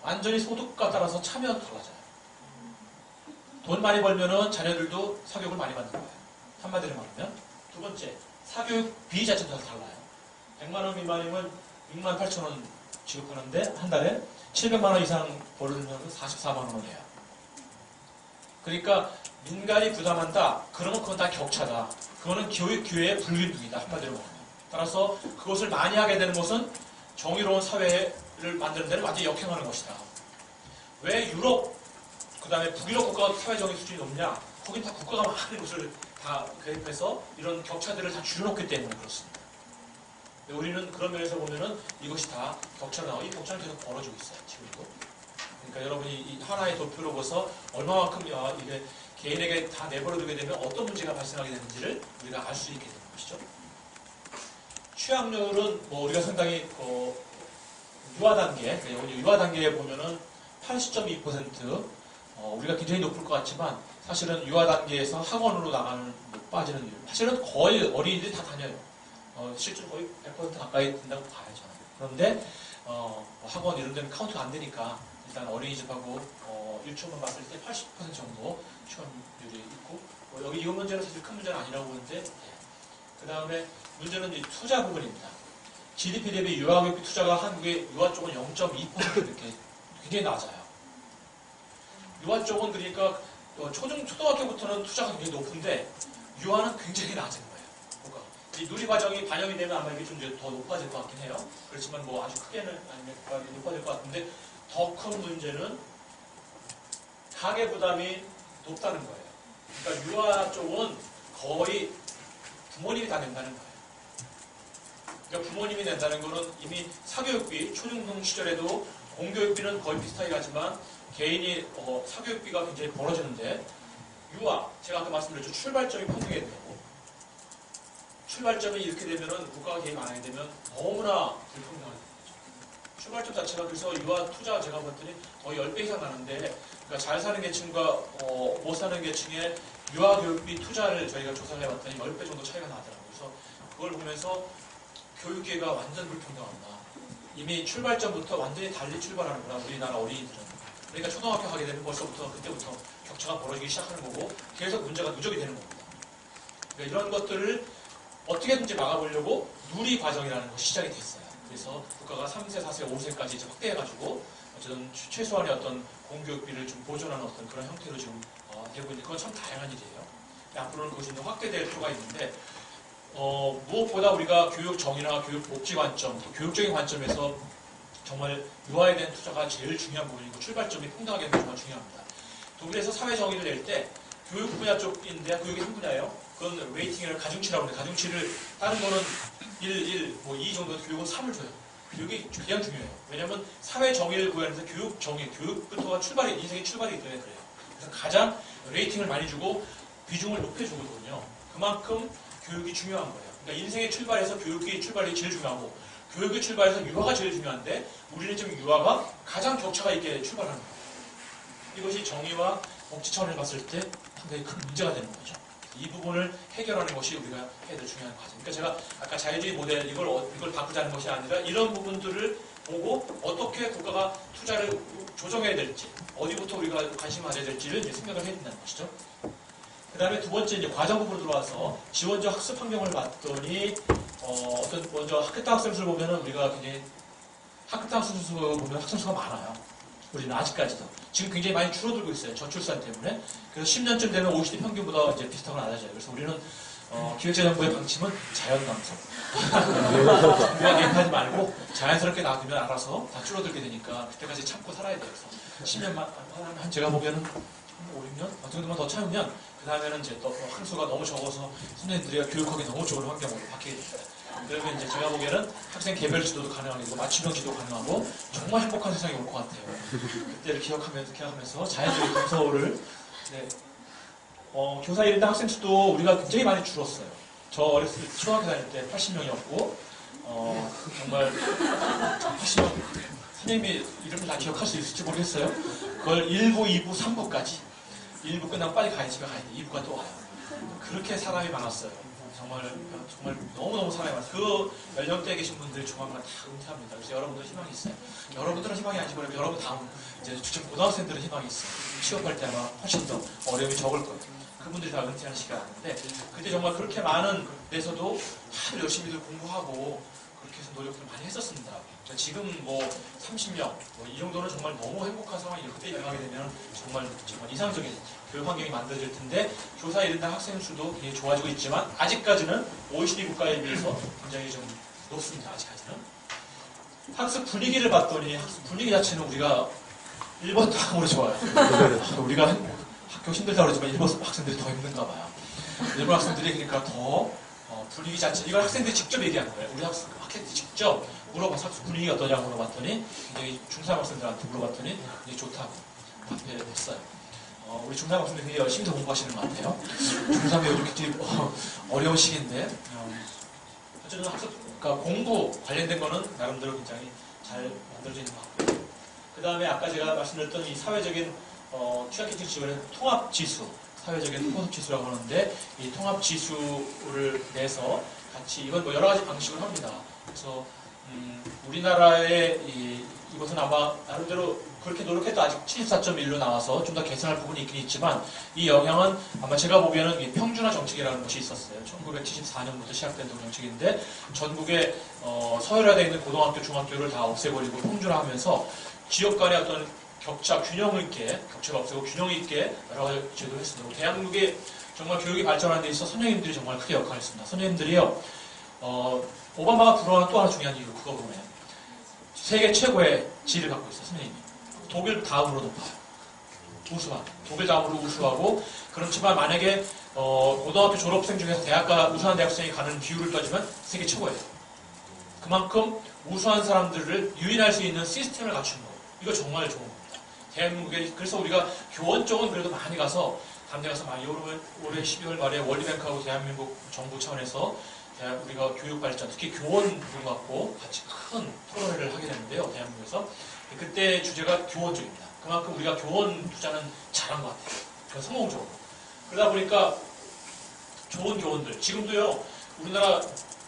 A: 완전히 소득과 따라서 참여가 달라져요. 돈 많이 벌면은 자녀들도 사교육을 많이 받는 거예요. 한마디로 말하면. 두 번째, 사교육비 자체도 달라요. 100만 원 미만이면 6만 8천 원 지급하는데 한 달에 700만 원 이상 벌면 44만 원이에요. 그러니까 민간이 부담한다. 그러면 그건 다 격차다. 그거는 교육 기회의 불균등이다. 한마디로 말하면. 따라서 그것을 많이 하게 되는 것은 정의로운 사회를 만드는 데는 완전히 역행하는 것이다. 왜 유럽, 그 다음에 북유럽 국가가 사회적인 수준이 높냐? 거긴 다 국가가 많은 것을 다 개입해서 이런 격차들을 다 줄여놓기 때문에 그렇습니다. 우리는 그런 면에서 보면은 이것이 다 격차가, 이 격차는 계속 벌어지고 있어요. 지금도. 그러니까 여러분이 이 하나의 도표로 봐서 얼마만큼 이게 개인에게 다 내버려두게 되면 어떤 문제가 발생하게 되는지를 우리가 알 수 있게 되는 것이죠. 취학률은 뭐 우리가 상당히 유아 단계, 유아 단계에 보면은 80.2%, 우리가 굉장히 높을 것 같지만 사실은 유아 단계에서 학원으로 나가는 빠지는 이유. 사실은 거의 어린이들이 다 다녀요. 실제로 거의 100% 가까이 된다고 봐야죠. 그런데 학원 이런 데는 카운트가 안 되니까 일단 어린이집하고 유치원만 봤을 때 80% 정도 취업률이 있고 여기 이 문제는 사실 큰 문제는 아니라고 보는데 그 다음에 문제는 이 투자 부분입니다. GDP 대비 유아교육비 투자가 한국의 유아 쪽은 0.2% 이렇게 굉장히 낮아요. 유아 쪽은 그러니까 초등학교부터는 투자가 굉장히 높은데 유아는 굉장히 낮은 거예요. 이 누리 과정이 반영이 되면 아마 이게 좀 더 높아질 것 같긴 해요. 그렇지만 뭐 아주 크게는 아니면 높아질 것 같은데 더 큰 문제는 가계 부담이 높다는 거예요. 그러니까 유아 쪽은 거의 부모님이 다 낸다는 거예요. 그러니까 부모님이 낸다는 거는 이미 사교육비, 초중등 시절에도 공교육비는 거의 비슷하게 가지만 개인이 사교육비가 굉장히 벌어지는데 유아, 제가 아까 말씀드렸죠. 출발점이 평등해야 되고 출발점이 이렇게 되면은 국가가 개입 안 하게 되면 너무나 불평등하게 되죠. 출발점 자체가 그래서 유아 투자 제가 봤더니 거의 10배 이상 나는데 그러니까 잘 사는 계층과 못 사는 계층의 유아 교육비 투자를 저희가 조사를 해봤더니 10배 정도 차이가 나더라고요. 그래서 그걸 보면서 교육계가 완전 불평등하구나. 이미 출발점부터 완전히 달리 출발하는구나. 우리나라 어린이들은. 그러니까 초등학교 가게 되면 벌써부터 그때부터 격차가 벌어지기 시작하는 거고 계속 문제가 누적이 되는 겁니다. 그러니까 이런 것들을 어떻게든지 막아보려고 누리 과정이라는 것이 시작이 됐어요. 그래서 국가가 3세, 4세, 5세까지 이제 확대해가지고 어쨌든 최소한의 어떤 공교육비를 좀 보존하는 어떤 그런 형태로 지금 되고 있는데 그건 참 다양한 일이에요. 앞으로는 그것이 확대될 필요가 있는데 무엇보다 우리가 교육 정의나 교육 복지 관점, 교육적인 관점에서 정말 유아에 대한 투자가 제일 중요한 부분이고 출발점이 평등하게 되는 게 정말 중요합니다. 독일에서 사회 정의를 낼 때 교육 분야 쪽인데 교육이 한 분야예요. 그건 웨이팅이라는 가중치라고 하는데 가중치를 다른 거는 1, 뭐 2 정도 교육은 3을 줘요. 교육이 가장 중요해요. 왜냐하면 사회 정의를 구하면서 교육 정의, 교육부터가 출발이 인생의 출발이기 때문에 그래요. 그래서 가장 레이팅을 많이 주고 비중을 높여주거든요. 그만큼 교육이 중요한 거예요. 그러니까 인생의 출발에서 교육이 출발이 제일 중요하고 교육의 출발에서 유아가 제일 중요한데 우리는 지금 유아가 가장 격차가 있게 출발하는 거예요. 이것이 정의와 복지 차원을 봤을 때 상당히 큰 문제가 되는 거죠. 이 부분을 해결하는 것이 우리가 해야 될 중요한 과정. 그러니까 제가 아까 자유주의 모델 이걸 바꾸자는 것이 아니라 이런 부분들을 보고 어떻게 국가가 투자를 조정해야 될지 어디부터 우리가 관심을 가져야 될지를 이제 생각을 해야 된다는 것이죠. 그 다음에 두 번째 이제 과정 부분으로 들어와서 지원적 학습 환경을 봤더니 먼저 학교당 학생 수를 보면은 우리가 굉장히 학교당 학생 수 보면 학생 수가 많아요. 우리는 아직까지도 지금 굉장히 많이 줄어들고 있어요. 저출산 때문에. 그래서 10년쯤 되면 OECD 평균보다 이제 비슷하고 낮아져요. 그래서 우리는 기획재정부의 방침은 자연감소. 정부가 개입하지 말고 자연스럽게 놔두면 알아서 다 줄어들게 되니까 그때까지 참고 살아야 돼요. 그래서 10년만 한 제가 보기에는 5, 6년 어느 정도만 더 참으면 그 다음에는 이제 또 학수가 너무 적어서 선생님들이 교육하기 너무 좋은 환경으로 바뀌게 됩니다. 그러면 이제 제가 보기에는 학생 개별 지도도 가능하고 맞춤형 지도 가능하고 정말 행복한 세상이 올 것 같아요. 그때를 기억하면서 자연적인 감소를 교사 1인당 학생 수도 우리가 굉장히 많이 줄었어요. 저 어렸을 때 초등학교 다닐 때 80명이었고 정말 80명 선생님이 이름을 다 기억할 수 있을지 모르겠어요. 그걸 1부, 2부, 3부까지 1부 끝나고 빨리 집에 가야 돼. 2부가 또 와요. 그렇게 사람이 많았어요. 정말 너무너무 사람이 많았어요. 그 연령대에 계신 분들이 조만간 다 은퇴합니다. 그래서 여러분들 희망이 있어요. 여러분들은 희망이 아니고 여러분 다음 이제 지금 고등학생들은 희망이 있어요. 취업할 때 아마 훨씬 더 어려움이 적을 거예요. 그분들이 다 은퇴하는 시기가 왔는데 그때 정말 그렇게 많은 데서도 다들 열심히들 공부하고 그렇게 해서 노력을 많이 했었습니다. 지금 뭐 30명 이 정도는 정말 너무 행복한 상황이에요. 그때 일어나게 되면 정말 이상적인 교육 환경이 만들어질 텐데 교사 이른당 학생 수도 굉장히 좋아지고 있지만 아직까지는 OECD 국가에 비해서 굉장히 좀 높습니다. 아직까지는. 학습 분위기를 봤더니 학습 분위기 자체는 우리가 일본 땅으로 좋아요. 우리가 학교 힘들다고 그러지만 일본 학생들이 더 힘든가 봐요. 일본 학생들이 그러니까 더 분위기 자체, 이걸 학생들이 직접 얘기한 거예요. 우리 학생들이 직접 물어봐서 학습 분위기가 어떠냐고 물어봤더니 굉장히 중3 학생들한테 물어봤더니 굉장히 좋다고 답변을 했어요. 우리 중3 학생들이 굉장히 열심히 공부하시는 것 같아요. 중3이 요즘 굉장히 어려운 시기인데 어쨌든 그러니까 공부 관련된 거는 나름대로 굉장히 잘 만들어져 있는 것 같고요. 그 다음에 아까 제가 말씀드렸던 이 사회적인 취약계층 지원의 통합지수, 사회적인 통합지수라고 하는데 이 통합지수를 내서 같이 이건 뭐 여러 가지 방식으로 합니다. 그래서 우리나라의 이것은 아마 나름대로 그렇게 노력해도 아직 74.1로 나와서 좀 더 개선할 부분이 있긴 있지만 이 영향은 아마 제가 보기에는 이 평준화 정책이라는 것이 있었어요. 1974년부터 시작된 정책인데 전국에 서열화되어 있는 고등학교, 중학교를 다 없애버리고 평준화하면서 지역 간의 어떤 격차, 균형 있게, 격차가 없애고 균형 있게 여러 가지 제도를 했습니다. 대한민국의 정말 교육이 발전하는 데 있어서 선생님들이 정말 크게 역할을 했습니다. 선생님들이요, 오바마가 들어오는 또 하나 중요한 이유, 그거 보면 세계 최고의 지위를 갖고 있어요, 선생님이. 독일 다음으로 높아요. 우수한. 독일 다음으로 우수하고, 그렇지만 만약에 고등학교 졸업생 중에서 대학가 우수한 대학생이 가는 비율을 따지면 세계 최고예요. 그만큼 우수한 사람들을 유인할 수 있는 시스템을 갖춘 거. 이거 정말 좋은 겁니다. 대한민국에, 그래서 우리가 교원 쪽은 그래도 많이 가서, 담대 가서 많이, 올해 12월 말에 월드뱅크하고 대한민국 정부 차원에서 우리가 교육 발전, 특히 교원 부분 갖고 같이 큰 토론회를 하게 되는데요, 대한민국에서. 그때 주제가 교원 쪽입니다. 그만큼 우리가 교원 투자는 잘한 것 같아요. 그래서 성공적으로. 그러다 보니까 좋은 교원들, 지금도요, 우리나라,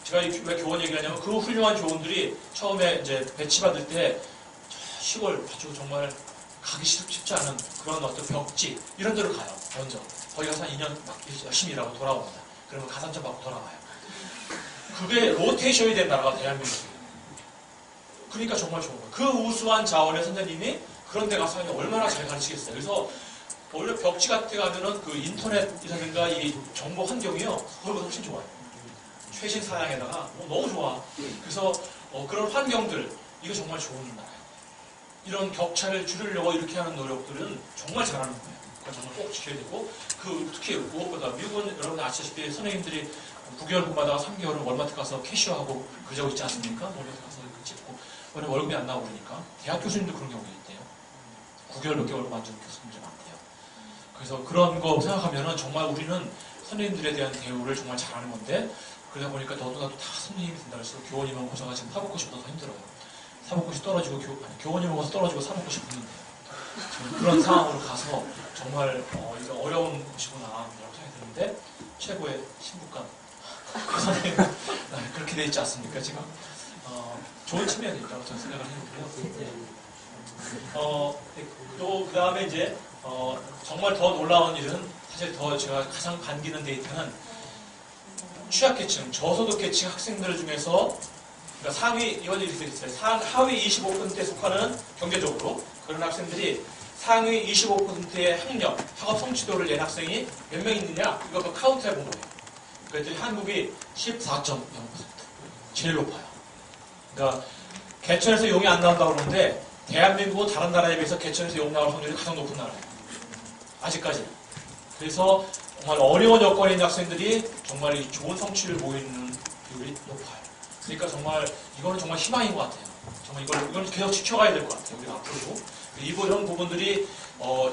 A: 제가 왜 교원 얘기를 하냐면 그 훌륭한 교원들이 처음에 이제 배치받을 때 시골 아주 정말 가기 쉽지 않은 그런 어떤 벽지, 이런 데로 가요, 먼저. 거기 가서 한 2년 막 열심히 일하고 돌아옵니다. 그러면 가산점 받고 돌아와요. 그게 로테이션이 된 나라가 대한민국이에요. 그러니까 정말 좋은 거예요. 그 우수한 자원의 선생님이 그런 데 가서 얼마나 잘 가르치겠어요. 그래서 원래 벽지 같은 데 가면은 그 인터넷이라든가 이 정보 환경이요, 그거보다 훨씬 좋아요. 최신 사양에다가 너무 좋아. 그래서 그런 환경들, 이거 정말 좋은 나라예요. 이런 격차를 줄이려고 이렇게 하는 노력들은 정말 잘하는 거예요. 그건 정말 꼭 지켜야 되고, 특히 무엇보다 미국은 여러분 아시다시피 선생님들이 9개월 공부하다가 3개월은 월마트 가서 캐시어하고 그러고 있지 않습니까? 월마트 가서 찍고 월급이 안 나오고 그러니까 대학 교수님도 그런 경우가 있대요. 9개월 몇 개월 만드는 교수님들 많대요. 그래서 그런 거 생각하면은 정말 우리는 선생님들에 대한 대우를 정말 잘하는 건데, 그러다 보니까 너도나도 다 선생님이 된다 그래서 교원이면 고사가 지금 사법고시 보다 더 힘들어요. 사법고시 떨어지고 교원이 먹어서 떨어지고 사법고시 붙는데요. 그런 상황으로 가서 정말 이거 어려운 곳이구나 라고 생각이 드는데, 최고의 신부감 선생님 그렇게 돼 있지 않습니까 지금? 좋은 측면이 있다고 저는 생각을 해보고요. 또 그 다음에 이제 정말 더 놀라운 일은, 사실 더 제가 가장 반기는 데이터는 취약계층, 저소득계층 학생들 중에서, 그러니까 상위, 이런 일이 있어요. 하위 25%에 속하는 경제적으로 그런 학생들이 상위 25%의 학업 성취도를 낸 학생이 몇 명 있느냐, 이거 카운트 해본 거예요. 그랬더니 한국이 14.0%. 제일 높아요. 그러니까 개천에서 용이 안 나온다고 그러는데 대한민국은 다른 나라에 비해서 개천에서 용 나올 확률이 가장 높은 나라예요. 아직까지. 그래서 정말 어려운 여건에 있는 학생들이 정말 이 좋은 성취를 보이는 비율이 높아요. 그러니까 정말 이거는 정말 희망인 것 같아요. 정말 이걸 계속 지켜가야 될 것 같아요. 우리가 앞으로도. 이런 부분들이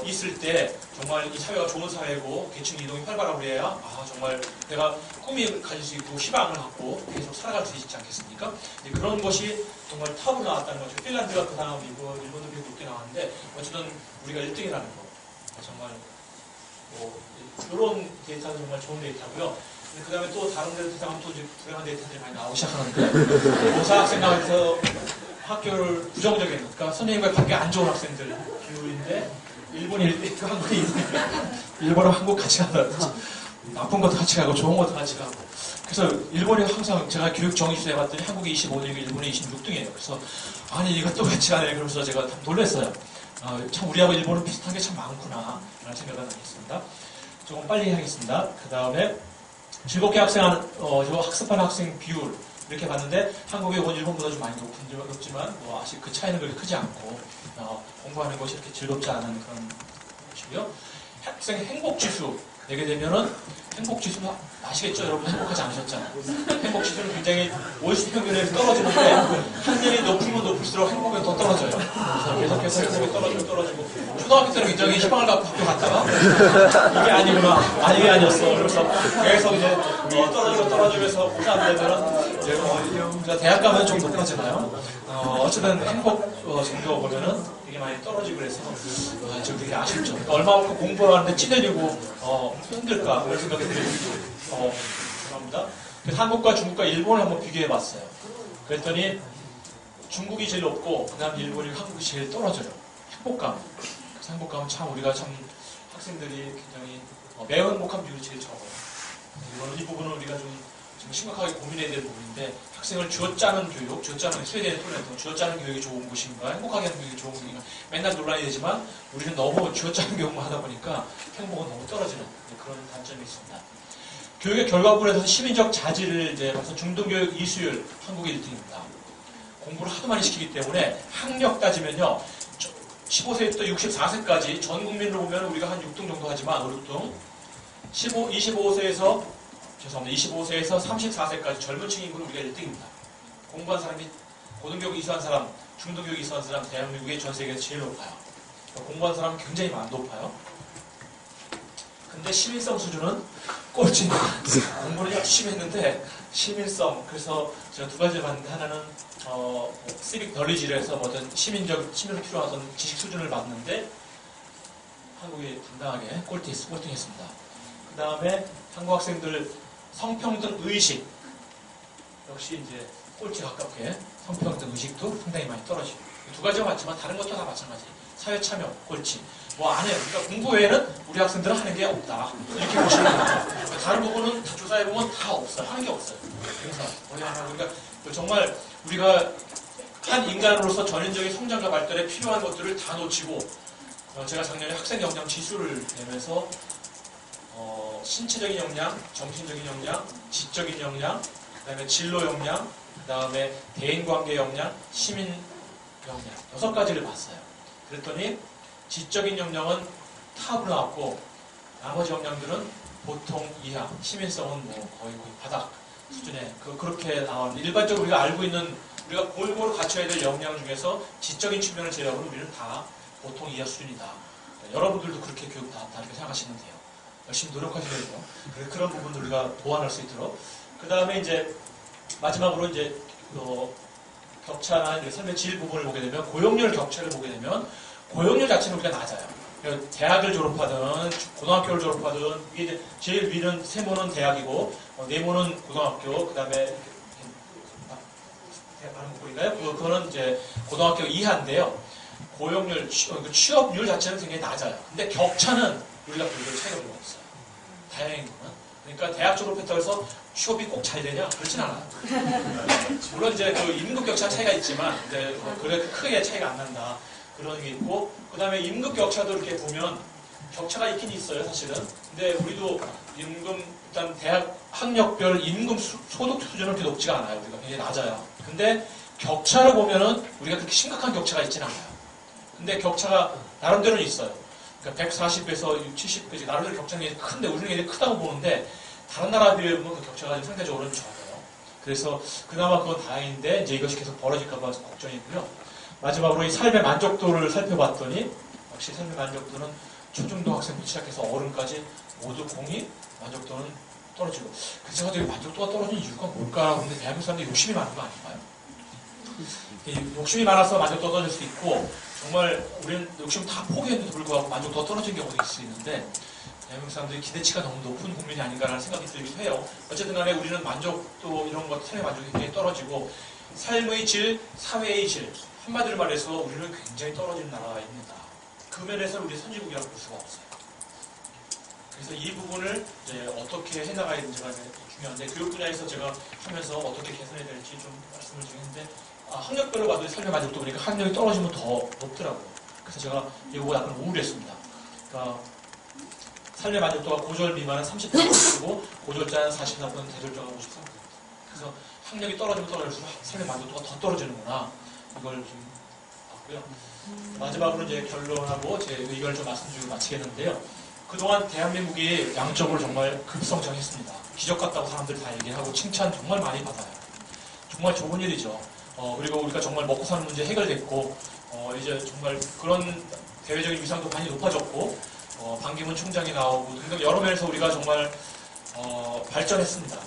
A: 있을 때 정말 이 사회가 좋은 사회고 계층 이동이 활발하고 그래야 정말 내가 꿈이 가질 수 있고 희망을 갖고 계속 살아갈 수 있지 않겠습니까? 그런 것이 정말 탑으로 나왔다는 거죠. 핀란드가 그 다음 일본도 높게 나왔는데 어쨌든 우리가 1등이라는 거 정말 이런 데이터는 정말 좋은 데이터고요. 그 다음에 또 다른 데를 대상하면 또 이제 불행한 데이터들이 많이 나오기 시작하는데, 고사학생들에서 학교를 부정적인, 그러니까 선생님과 관계 안 좋은 학생들 비율인데, 일본이 1대 한국이 2대. 일본은 한국 같이 가다. 나쁜 것도 같이 가고 좋은 것도 같이 가고. 그래서 일본이 항상 제가 교육 정의수 해봤더니 한국이 25등이고 일본이 26등이에요. 그래서 아니 이것도 같이 가네. 그러면서 제가 놀랐어요. 참 우리하고 일본은 비슷한 게 참 많구나 라는 생각을 하겠습니다. 조금 빨리 하겠습니다. 그 다음에 즐겁게 학생하는 학습하는 학생 비율 이렇게 봤는데 한국의 원 일본보다 좀 많이 높지만 아직 그 차이는 그렇게 크지 않고 공부하는 것이 이렇게 즐겁지 않은 그런 것이고요. 학생 행복지수 내게 되면은 행복지수는 아시겠죠? 여러분 행복하지 않으셨잖아요. 행복지수는 굉장히 50평균에 떨어지는데 학년이 높으면 높을수록 행복이 더 떨어져요. 그래서 계속해서 행복이 떨어지고 초등학교 때는 굉장히 희망을 갖고 학교 갔다가 이게 아니구나. 이게 아니었어. 그래서 계속 이제 떨어지면서 고3 되면은 이제 대학 가면 좀 높아지나요? 어쨌든 행복 정도 보면은 되게 많이 떨어지고 그래서 좀 되게 아쉽죠. 그러니까 얼마만큼 공부를 하는데 찌들리고 힘들까 그런 생각이 들고 죄송합니다. 그래서 한국과 중국과 일본을 한번 비교해봤어요. 그랬더니 중국이 제일 높고 그 다음 일본이 한국이 제일 떨어져요. 행복감. 그래서 행복감은 참 우리가 참 학생들이 굉장히 매우 행복한 비율이 제일 적어요. 이 부분은 우리가 좀 심각하게 고민해야 될 부분인데 학생을 쥐어짜는 교육, 스웨덴의 토론에서 쥐어짜는 교육이 좋은 것인가 행복하게 하는 교육이 좋은 것인가 맨날 논란이 되지만 우리는 너무 쥐어짜는 교육만 하다 보니까 행복은 너무 떨어지는 그런 단점이 있습니다. 교육의 결과물에서 시민적 자질을 이제 봐서 중등교육 이수율 한국이 1등입니다. 공부를 하도 많이 시키기 때문에 학력 따지면요 15세부터 64세까지 전 국민으로 보면 우리가 한 6등 정도 하지만 5, 6등 25세에서 34세까지 젊은 층 인구는 우리가 1등입니다. 공부한 사람이 고등교육 이수한 사람, 중등교육 이수한 사람 대한민국의 전 세계에서 제일 높아요. 공부한 사람은 굉장히 높아요. 근데 시민성 수준은 꼴찌입니다. 공부를 열심히 했는데 시민성, 그래서 제가 두 가지를 봤는데 하나는 시빅 널리지를 해서 어떤 시민으로 필요한 어떤 지식 수준을 봤는데 한국이 당당하게 꼴등했습니다. 그 다음에 한국 학생들 성평등 의식 역시 이제 꼴찌 가깝게 성평등 의식도 상당히 많이 떨어지고 두 가지가 맞지만 다른 것도 다 마찬가지. 사회 참여 꼴찌 안 해요. 그러니까 공부 외에는 우리 학생들은 하는 게 없다 이렇게 보시면 돼요. 다른 부분은 다 조사해보면 다 없어요. 하는 게 없어요. 그래서 그러니까 정말 우리가 한 인간으로서 전인적인 성장과 발달에 필요한 것들을 다 놓치고 제가 작년에 학생 역량 지수를 내면서 신체적인 역량, 정신적인 역량, 지적인 역량, 그 다음에 진로 역량, 그 다음에 대인관계 역량, 시민 역량 6가지를 봤어요. 그랬더니 지적인 역량은 탑으로 나왔고 나머지 역량들은 보통 이하, 시민성은 거의 바닥 수준에 그렇게 나왔는데 일반적으로 우리가 알고 있는 우리가 골고루 갖춰야 될 역량 중에서 지적인 측면을 제외하고는 우리는 다 보통 이하 수준이다. 여러분들도 그렇게 교육받았다 이렇게 생각하시면 돼요. 열심히 노력하셔야 돼요. 그런 부분들 우리가 보완할 수 있도록. 그 다음에 이제 마지막으로 이제 격차나 삶의 질 부분을 보게 되면 고용률 격차를 보게 되면 고용률 자체는 우리가 낮아요. 대학을 졸업하든 고등학교를 졸업하든 이게 이제 제일 위는 세모는 대학이고 네모는 고등학교 그 다음에 그거는 이제 고등학교 이하인데요. 고용률 취업률 자체는 굉장히 낮아요. 근데 격차는 우리가 별로 차이가 별로 없어요. 다행인 거는. 그러니까 대학 졸업했다고 해서 취업이 꼭 잘 되냐? 그렇진 않아요. 물론 이제 그 임금 격차 차이가 있지만, 그래 크게 차이가 안 난다. 그런 게 있고, 그 다음에 임금 격차도 이렇게 보면 격차가 있긴 있어요, 사실은. 근데 우리도 일단 대학 학력별 임금 소득 수준은 그렇게 높지가 않아요. 우리가 굉장히 낮아요. 근데 격차를 보면은 우리가 그렇게 심각한 격차가 있진 않아요. 근데 격차가 나름대로는 있어요. 그러니까 140에서 70까지 나름대로 격차는 큰데 우리는 굉장히 크다고 보는데 다른 나라 비하면 그 격차가 상대적으로는 적어요. 그래서 그나마 그건 다행인데 이제 이것이 계속 벌어질까봐 걱정이고요. 마지막으로 이 삶의 만족도를 살펴봤더니 역시 삶의 만족도는 초중등 학생부터 시작해서 어른까지 모두 공이 만족도는 떨어지고 그래서 되게 만족도가 떨어지는 이유가 뭘까? 근데 대한민국 사람들이 욕심이 많은 거 아닌가요? 욕심이 많아서 만족도가 떨어질 수 있고 정말 우리는 욕심 다 포기했는데도 불구하고 만족도가 떨어진 경우도 있을 수 있는데 대한민국 사람들이 기대치가 너무 높은 국민이 아닌가라는 생각이 들기도 해요. 어쨌든 간에 우리는 만족도 이런 것, 삶의 만족이 굉장히 떨어지고 삶의 질, 사회의 질, 한마디로 말해서 우리는 굉장히 떨어지는 나라입니다. 그 면에서 우리 선진국이라고 볼 수가 없어요. 그래서 이 부분을 이제 어떻게 해나가야 되는지가 중요한데, 교육 분야에서 제가 하면서 어떻게 개선해야 될지 좀 말씀을 드리는데, 학력별로 봐도 삶의 만족도 그러니까 학력이 떨어지면 더 높더라고요. 그래서 제가 이거 약간 우울했습니다. 그러니까 삶의 만족도가 고졸 미만은 30%고 고졸자는 44%, 대졸자가 53%. 그래서 학력이 떨어지면 떨어질수록 삶의 만족도가 더 떨어지는구나. 이걸 좀 봤고요. 마지막으로 이제 결론하고 제 의견을 좀 말씀드리고 마치겠는데요. 그동안 대한민국이 양적으로 정말 급성장했습니다. 기적 같다고 사람들 다 얘기하고 칭찬 정말 많이 받아요. 정말 좋은 일이죠. 그리고 우리가 정말 먹고 사는 문제 해결됐고, 이제 정말 그런 대외적인 위상도 많이 높아졌고, 반기문 총장이 나오고 등등 여러 면에서 우리가 정말 발전했습니다.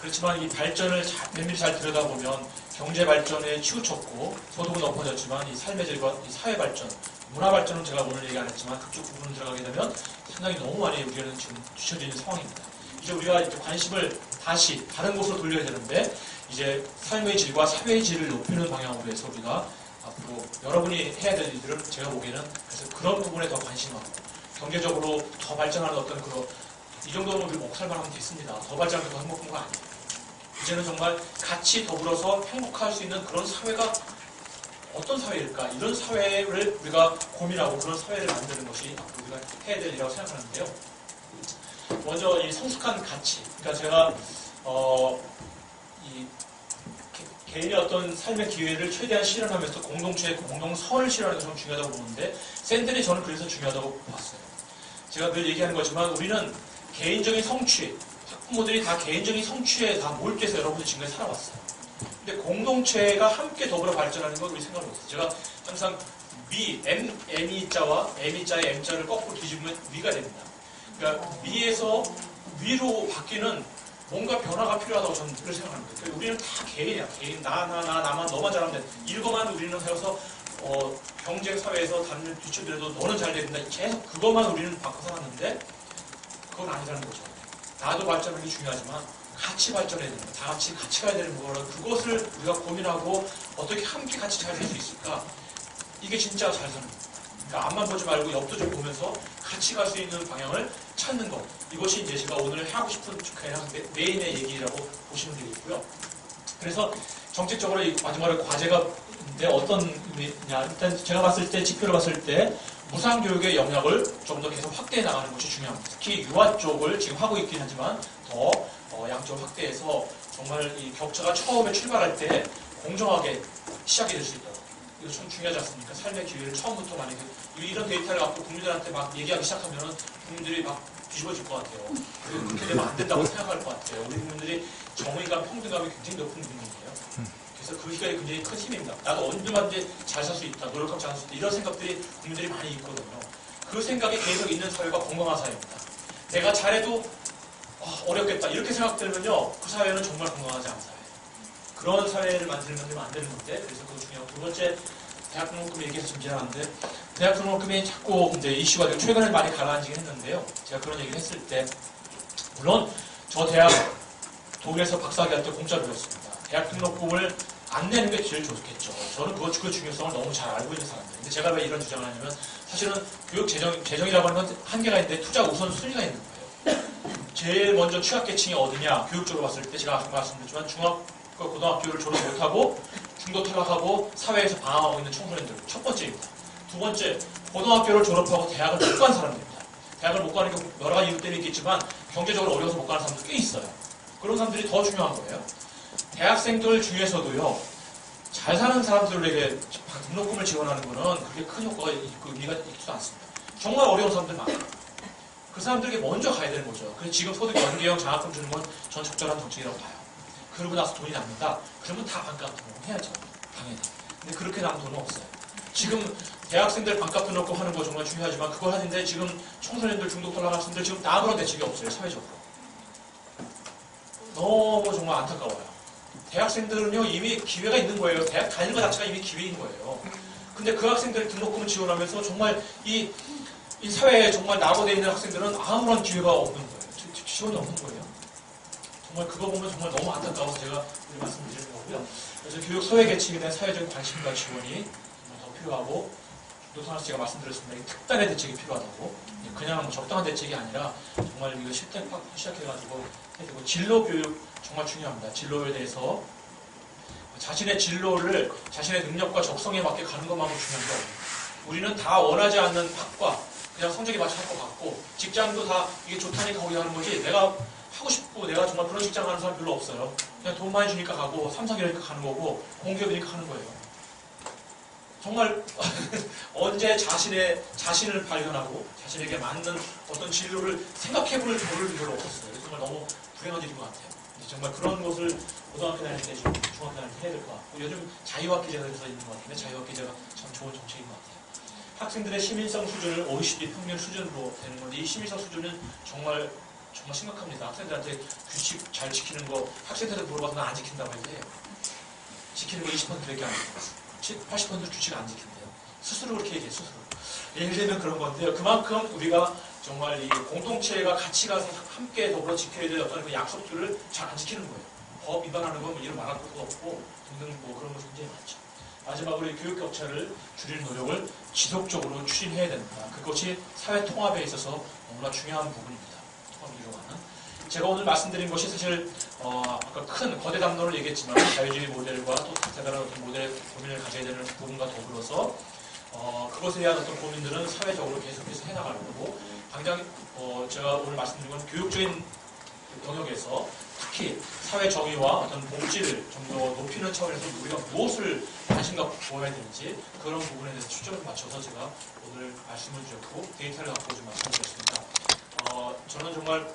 A: 그렇지만 이 발전을 면밀히 잘 들여다보면 경제 발전에 치우쳤고 소득은 높아졌지만 이 삶의 질과 이 사회 발전, 문화 발전은 제가 오늘 얘기 안 했지만 그쪽 부분을 들어가게 되면 상당히 너무 많이 우리는 지금 뒤처져 있는 상황입니다. 이제 우리가 이제 관심을 다시 다른 곳으로 돌려야 되는데, 이제 삶의 질과 사회의 질을 높이는 방향으로 해서 우리가 앞으로 여러분이 해야 될 일들은 제가 보기에는 그래서 그런 부분에 더 관심하고 경제적으로 더 발전하는 어떤 그런 이 정도는 우리 먹고 살만 하면 됐습니다. 더 발전하면 더 행복한 거 아니에요. 이제는 정말 같이 더불어서 행복할 수 있는 그런 사회가 어떤 사회일까? 이런 사회를 우리가 고민하고 그런 사회를 만드는 것이 앞으로 우리가 해야 될 일이라고 생각하는데요. 먼저 이 성숙한 가치. 그러니까 제가 이 개인의 어떤 삶의 기회를 최대한 실현하면서 공동체의 공동선을 실현하는 것이 중요하다고 보는데, 샌들이 저는 그래서 중요하다고 봤어요. 제가 늘 얘기하는 거지만 우리는 개인적인 성취, 학부모들이 다 개인적인 성취에 다 몰두해서 여러분들 지금까지 살아왔어요. 근데 공동체가 함께 더불어 발전하는 건 우리 생각을 못했어요. 제가 항상 M이자와 M이자의 M자를 거꾸로 뒤집으면 위가 됩니다. 그러니까 위에서 위로 바뀌는 뭔가 변화가 필요하다고 저는 늘 생각합니다. 그러니까 우리는 다 개인이야. 개인, 나만, 너만 잘하면 돼. 이거만 우리는 해서 경쟁 사회에서 다른 뒤쳐더라도 너는 잘 된다. 계속 그것만 우리는 바꿔 살았는데 그건 아니라는 거죠. 나도 발전하는 게 중요하지만 같이 발전해야 됩니다. 다 같이 가야 되는 거라 그것을 우리가 고민하고 어떻게 함께 같이 잘 살 수 있을까? 이게 진짜 잘 사는 거예요. 그러니까 앞만 보지 말고 옆도 좀 보면서 같이 갈 수 있는 방향을 찾는 것. 이것이 이제 제가 오늘 하고 싶은 그냥 메인의 얘기라고 보시면 되겠고요. 그래서 정책적으로 이 마지막으로 과제가 있는데 어떤 의미냐. 일단 제가 봤을 때, 지표를 봤을 때 무상교육의 영역을 좀 더 계속 확대해 나가는 것이 중요합니다. 특히 유아 쪽을 지금 하고 있긴 하지만 더 양쪽을 확대해서 정말 이 격차가 처음에 출발할 때 공정하게 시작이 될 수 있도록. 이거 좀 중요하지 않습니까? 삶의 기회를 처음부터 만약에 이런 데이터를 갖고 국민들한테 막 얘기하기 시작하면 국민들이 막 뒤집어질 것 같아요. 그렇게 되면 안 된다고 생각할 것 같아요. 우리 국민들이 정의감, 평등감이 굉장히 높은 국민이에요. 그래서 그 시각이 굉장히 큰 힘입니다. 나도 언제든지 잘 살 수 있다, 노력하면 잘 살 수 있다, 이런 생각들이 국민들이 많이 있거든요. 그 생각이 계속 있는 사회가 건강한 사회입니다. 내가 잘해도 어렵겠다 이렇게 생각들면요, 그 사회는 정말 건강하지 않은 사회. 그런 사회를 만들면 안 되는 건데, 그래서 그거 중요하고, 두 번째, 대학 등록금 얘기해서 좀 지나갔는데, 대학 등록금이 자꾸 이제 이슈가 되고 최근에 많이 가라앉긴 했는데요. 제가 그런 얘기를 했을 때, 물론 저 대학 독일에서 박사학위 할 때 공짜로 배웠습니다. 대학 등록금을 안 내는 게 제일 좋겠죠. 저는 그 중요성을 너무 잘 알고 있는 사람들. 근데 제가 왜 이런 주장을 하냐면, 사실은 교육 재정이라고 하는 건 한계가 있는데 투자 우선순위가 있는 거예요. 제일 먼저 취약계층이 어디냐, 교육적으로 봤을 때 제가 아까 말씀드렸지만 중학교, 고등학교를 졸업 못하고 중도 탈락하고 사회에서 방황하고 있는 청소년들, 첫 번째입니다. 두 번째, 고등학교를 졸업하고 대학을 못 간 사람들입니다. 대학을 못 가는 게 여러 가지 이유 때문에 있겠지만 경제적으로 어려워서 못 가는 사람도 꽤 있어요. 그런 사람들이 더 중요한 거예요. 대학생들 중에서도요, 잘 사는 사람들에게 등록금을 지원하는 거는 그렇게 큰 효과가 있고 의미가 있지도 않습니다. 정말 어려운 사람들 많아요. 그 사람들에게 먼저 가야 되는 거죠. 그래서 지금 소득 연계형 장학금 주는 건 전 적절한 정책이라고 봐요. 그러고 나서 돈이 납니다. 그러면 다 반값 등록금 해야죠. 당연히. 근데 그렇게 남은 돈은 없어요. 지금 대학생들 반값 등록금 하는 거 정말 중요하지만 그걸 하는데 지금 청소년들, 중독 탈락학생들 지금 아무런 대책이 없어요. 사회적으로. 너무 정말 안타까워요. 대학생들은요, 이미 기회가 있는 거예요. 대학 다니는 것 자체가 이미 기회인 거예요. 근데 그 학생들 등록금을 지원하면서 정말 이 이 사회에 정말 낙오되어 있는 학생들은 아무런 기회가 없는 거예요. 지원이 없는 거예요. 정말 그거 보면 정말 너무 안타까워서 제가 말씀드리는 거고요. 그래서 교육 소외 계층에 대한 사회적인 관심과 지원이 더 필요하고, 노선아서 제가 말씀드렸습니다. 특단의 대책이 필요하다고. 그냥 뭐 적당한 대책이 아니라 정말 이거 실태 시작해가지고 해주고, 진로 교육 정말 중요합니다. 진로에 대해서 자신의 진로를 자신의 능력과 적성에 맞게 가는 것만으로 중요한 거. 우리는 다 원하지 않는 학과, 그냥 성적에 맞춰 할 것 같고, 직장도 다 이게 좋다니까 거기 하는 거지, 내가 하고 싶고 내가 정말 그런 직장 가는 사람 별로 없어요. 그냥 돈 많이 주니까 가고, 삼성이니까 가는 거고, 공기업이니까 하는 거예요. 정말 언제 자신을 발견하고 자신에게 맞는 어떤 진로를 생각해볼 겨를이 별로 없었어요. 정말 너무 불행한 일인 것 같아요. 정말 그런 것을 고등학교 다닐 때, 중학교 다닐 때 해야 될 것 같고, 요즘 자유학기제가 돼서 있는 것 같은데, 자유학기제가 참 좋은 정책인 것 같아요. 학생들의 시민성 수준을 OECD 평균 수준으로 되는 건데, 이 시민성 수준은 정말 심각합니다. 학생들한테 규칙 잘 지키는 거, 학생들한테 물어봐서 난 안 지킨다고 해도 지키는 거 20%밖에 안 돼요. 80% 규칙 안 지킨대요. 스스로 그렇게 얘기해요, 스스로. 예를 들면 그런 건데요. 그만큼 우리가 정말 이 공동체가 가치가 함께 더불어 지켜야 될 어떤 그 약속들을 잘 안 지키는 거예요. 법 위반하는 건 이런 말할 것도 없고 등등 뭐 그런 것이 굉장히 많죠. 마지막으로 이 교육 격차를 줄이는 노력을 지속적으로 추진해야 된다. 그것이 사회 통합에 있어서 너무나 중요한 부분입니다. 통합을 이루어가는. 제가 오늘 말씀드린 것이 사실 아까 큰 거대 담론을 얘기했지만 자유주의 모델과 또 대단한 어떤 모델의 고민을 가져야 되는 부분과 더불어서 그것에 대한 어떤 고민들은 사회적으로 계속해서 해나가는 거고, 당장 제가 오늘 말씀드린 건 교육적인 영역에서 특히 사회 정의와 어떤 복지를 좀 더 높이는 차원에서 우리가 무엇을 관심과 보여야 되는지 그런 부분에 대해서 초점을 맞춰서 제가 오늘 말씀을 드렸고 데이터를 갖고 좀 말씀드렸습니다. 저는 정말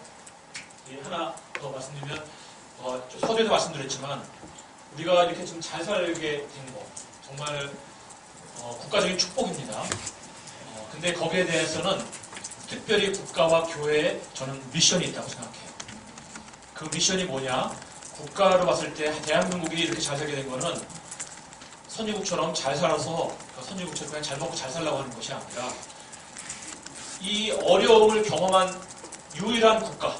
A: 하나 더 말씀드리면 서두에도 말씀드렸지만 우리가 이렇게 좀 잘 살게 된 거 정말 국가적인 축복입니다. 근데 거기에 대해서는 특별히 국가와 교회에 저는 미션이 있다고 생각해요. 그 미션이 뭐냐? 국가로 봤을 때 대한민국이 이렇게 잘 살게 된 거는 선진국처럼 잘 살아서 선진국처럼 그냥 잘 먹고 잘 살라고 하는 것이 아니라 이 어려움을 경험한 유일한 국가,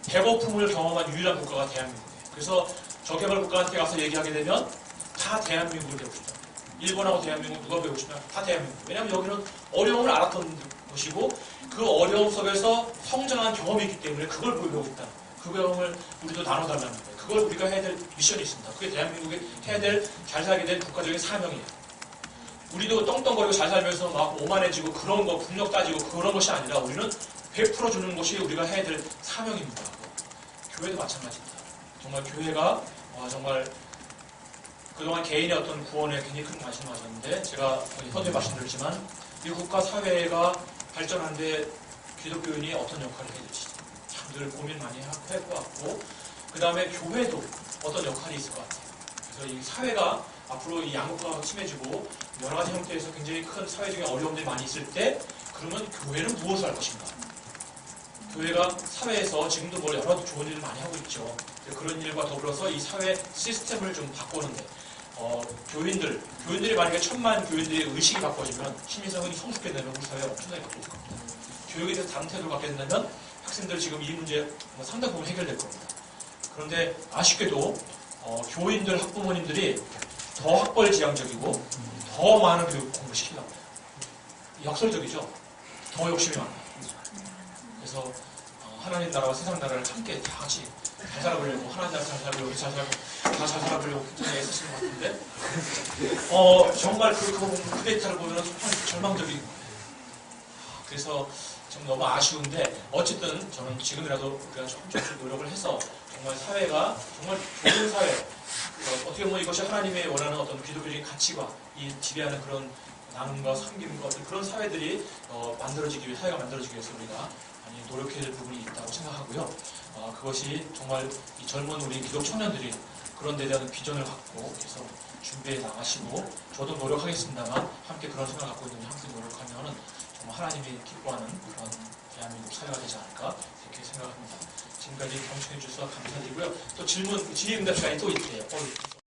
A: 배고픔을 경험한 유일한 국가가 대한민국이에요. 그래서 저개발 국가한테 가서 얘기하게 되면 다 대한민국을 배우고 싶다. 일본하고 대한민국 누가 배우고 싶냐? 다 대한민국. 왜냐하면 여기는 어려움을 알았던 곳이고 그 어려움 속에서 성장한 경험이 있기 때문에 그걸 배우고 있다. 그 경험을 우리도 나눠달라는 거예요. 그걸 우리가 해야 될 미션이 있습니다. 그게 대한민국이 해야 될 잘 살게 된 국가적인 사명이에요. 우리도 떵떵거리고 잘 살면서 막 오만해지고 그런 거 국력 따지고 그런 것이 아니라 우리는 100% 주는 것이 우리가 해야 될 사명입니다. 교회도 마찬가지입니다. 정말 교회가 정말 그동안 개인의 어떤 구원에 굉장히 큰 관심을 가졌는데 제가 서두에 말씀드렸지만 이 국가 사회가 발전하는데 기독교인이 어떤 역할을 해야 될지 참 늘 고민 많이 할 것 같고 그 다음에 교회도 어떤 역할이 있을 것 같아요. 그래서 이 사회가 앞으로 이 양극화가 심해지고 여러 가지 형태에서 굉장히 큰 사회적인 어려움들이 많이 있을 때 그러면 교회는 무엇을 할 것인가? 교회가 사회에서 지금도 뭐 여러 좋은 일을 많이 하고 있죠. 그런 일과 더불어서 이 사회 시스템을 좀 바꾸는데 교인들이 만약에 1000만 교인들의 의식이 바꿔지면 시민성이 성숙하게 되면 우리 사회가 엄청나게 바뀔 겁니다. 교육에 대해서 다른 태도를 갖게 된다면 학생들 지금 이 문제 상당 부분 해결될 겁니다. 그런데 아쉽게도 교인들, 학부모님들이 더 학벌지향적이고 더 많은 교육 공부를 시키려고 해요. 역설적이죠. 더 욕심이 많아요. 그래서 하나님 나라와 세상 나라를 함께 다 같이 잘 살아보려고 하나님 나라 잘 살아보려고 우리 잘 살고 다 잘 살아보려고 굉장히 애쓰시는 것 같은데 정말 그 데이터를 보면 절망적인 거예요. 그래서 좀 너무 아쉬운데 어쨌든 저는 지금이라도 우리가 조금씩 노력을 해서 정말 사회가 정말 좋은 사회 어떻게 보면 이것이 하나님의 원하는 어떤 기독교적인 가치가 이 지배하는 그런 나눔과 섬김과 어떤 그런 사회들이 만들어지기 위해 사회가 만들어지기 위해서 우리가 많이 노력해야 될 부분이 있다고 생각하고요. 그것이 정말 이 젊은 우리 기독 청년들이 그런 데 대한 비전을 갖고 그래서 준비해 나가시고 저도 노력하겠습니다만 함께 그런 생각을 갖고 있는 함께 노력하면은 정말 하나님이 기뻐하는 그런 대한민국 사회가 되지 않을까 이렇게 생각합니다. 지금까지 경청해 주셔서 감사드리고요. 또 질의응답 시간이 또 있대요.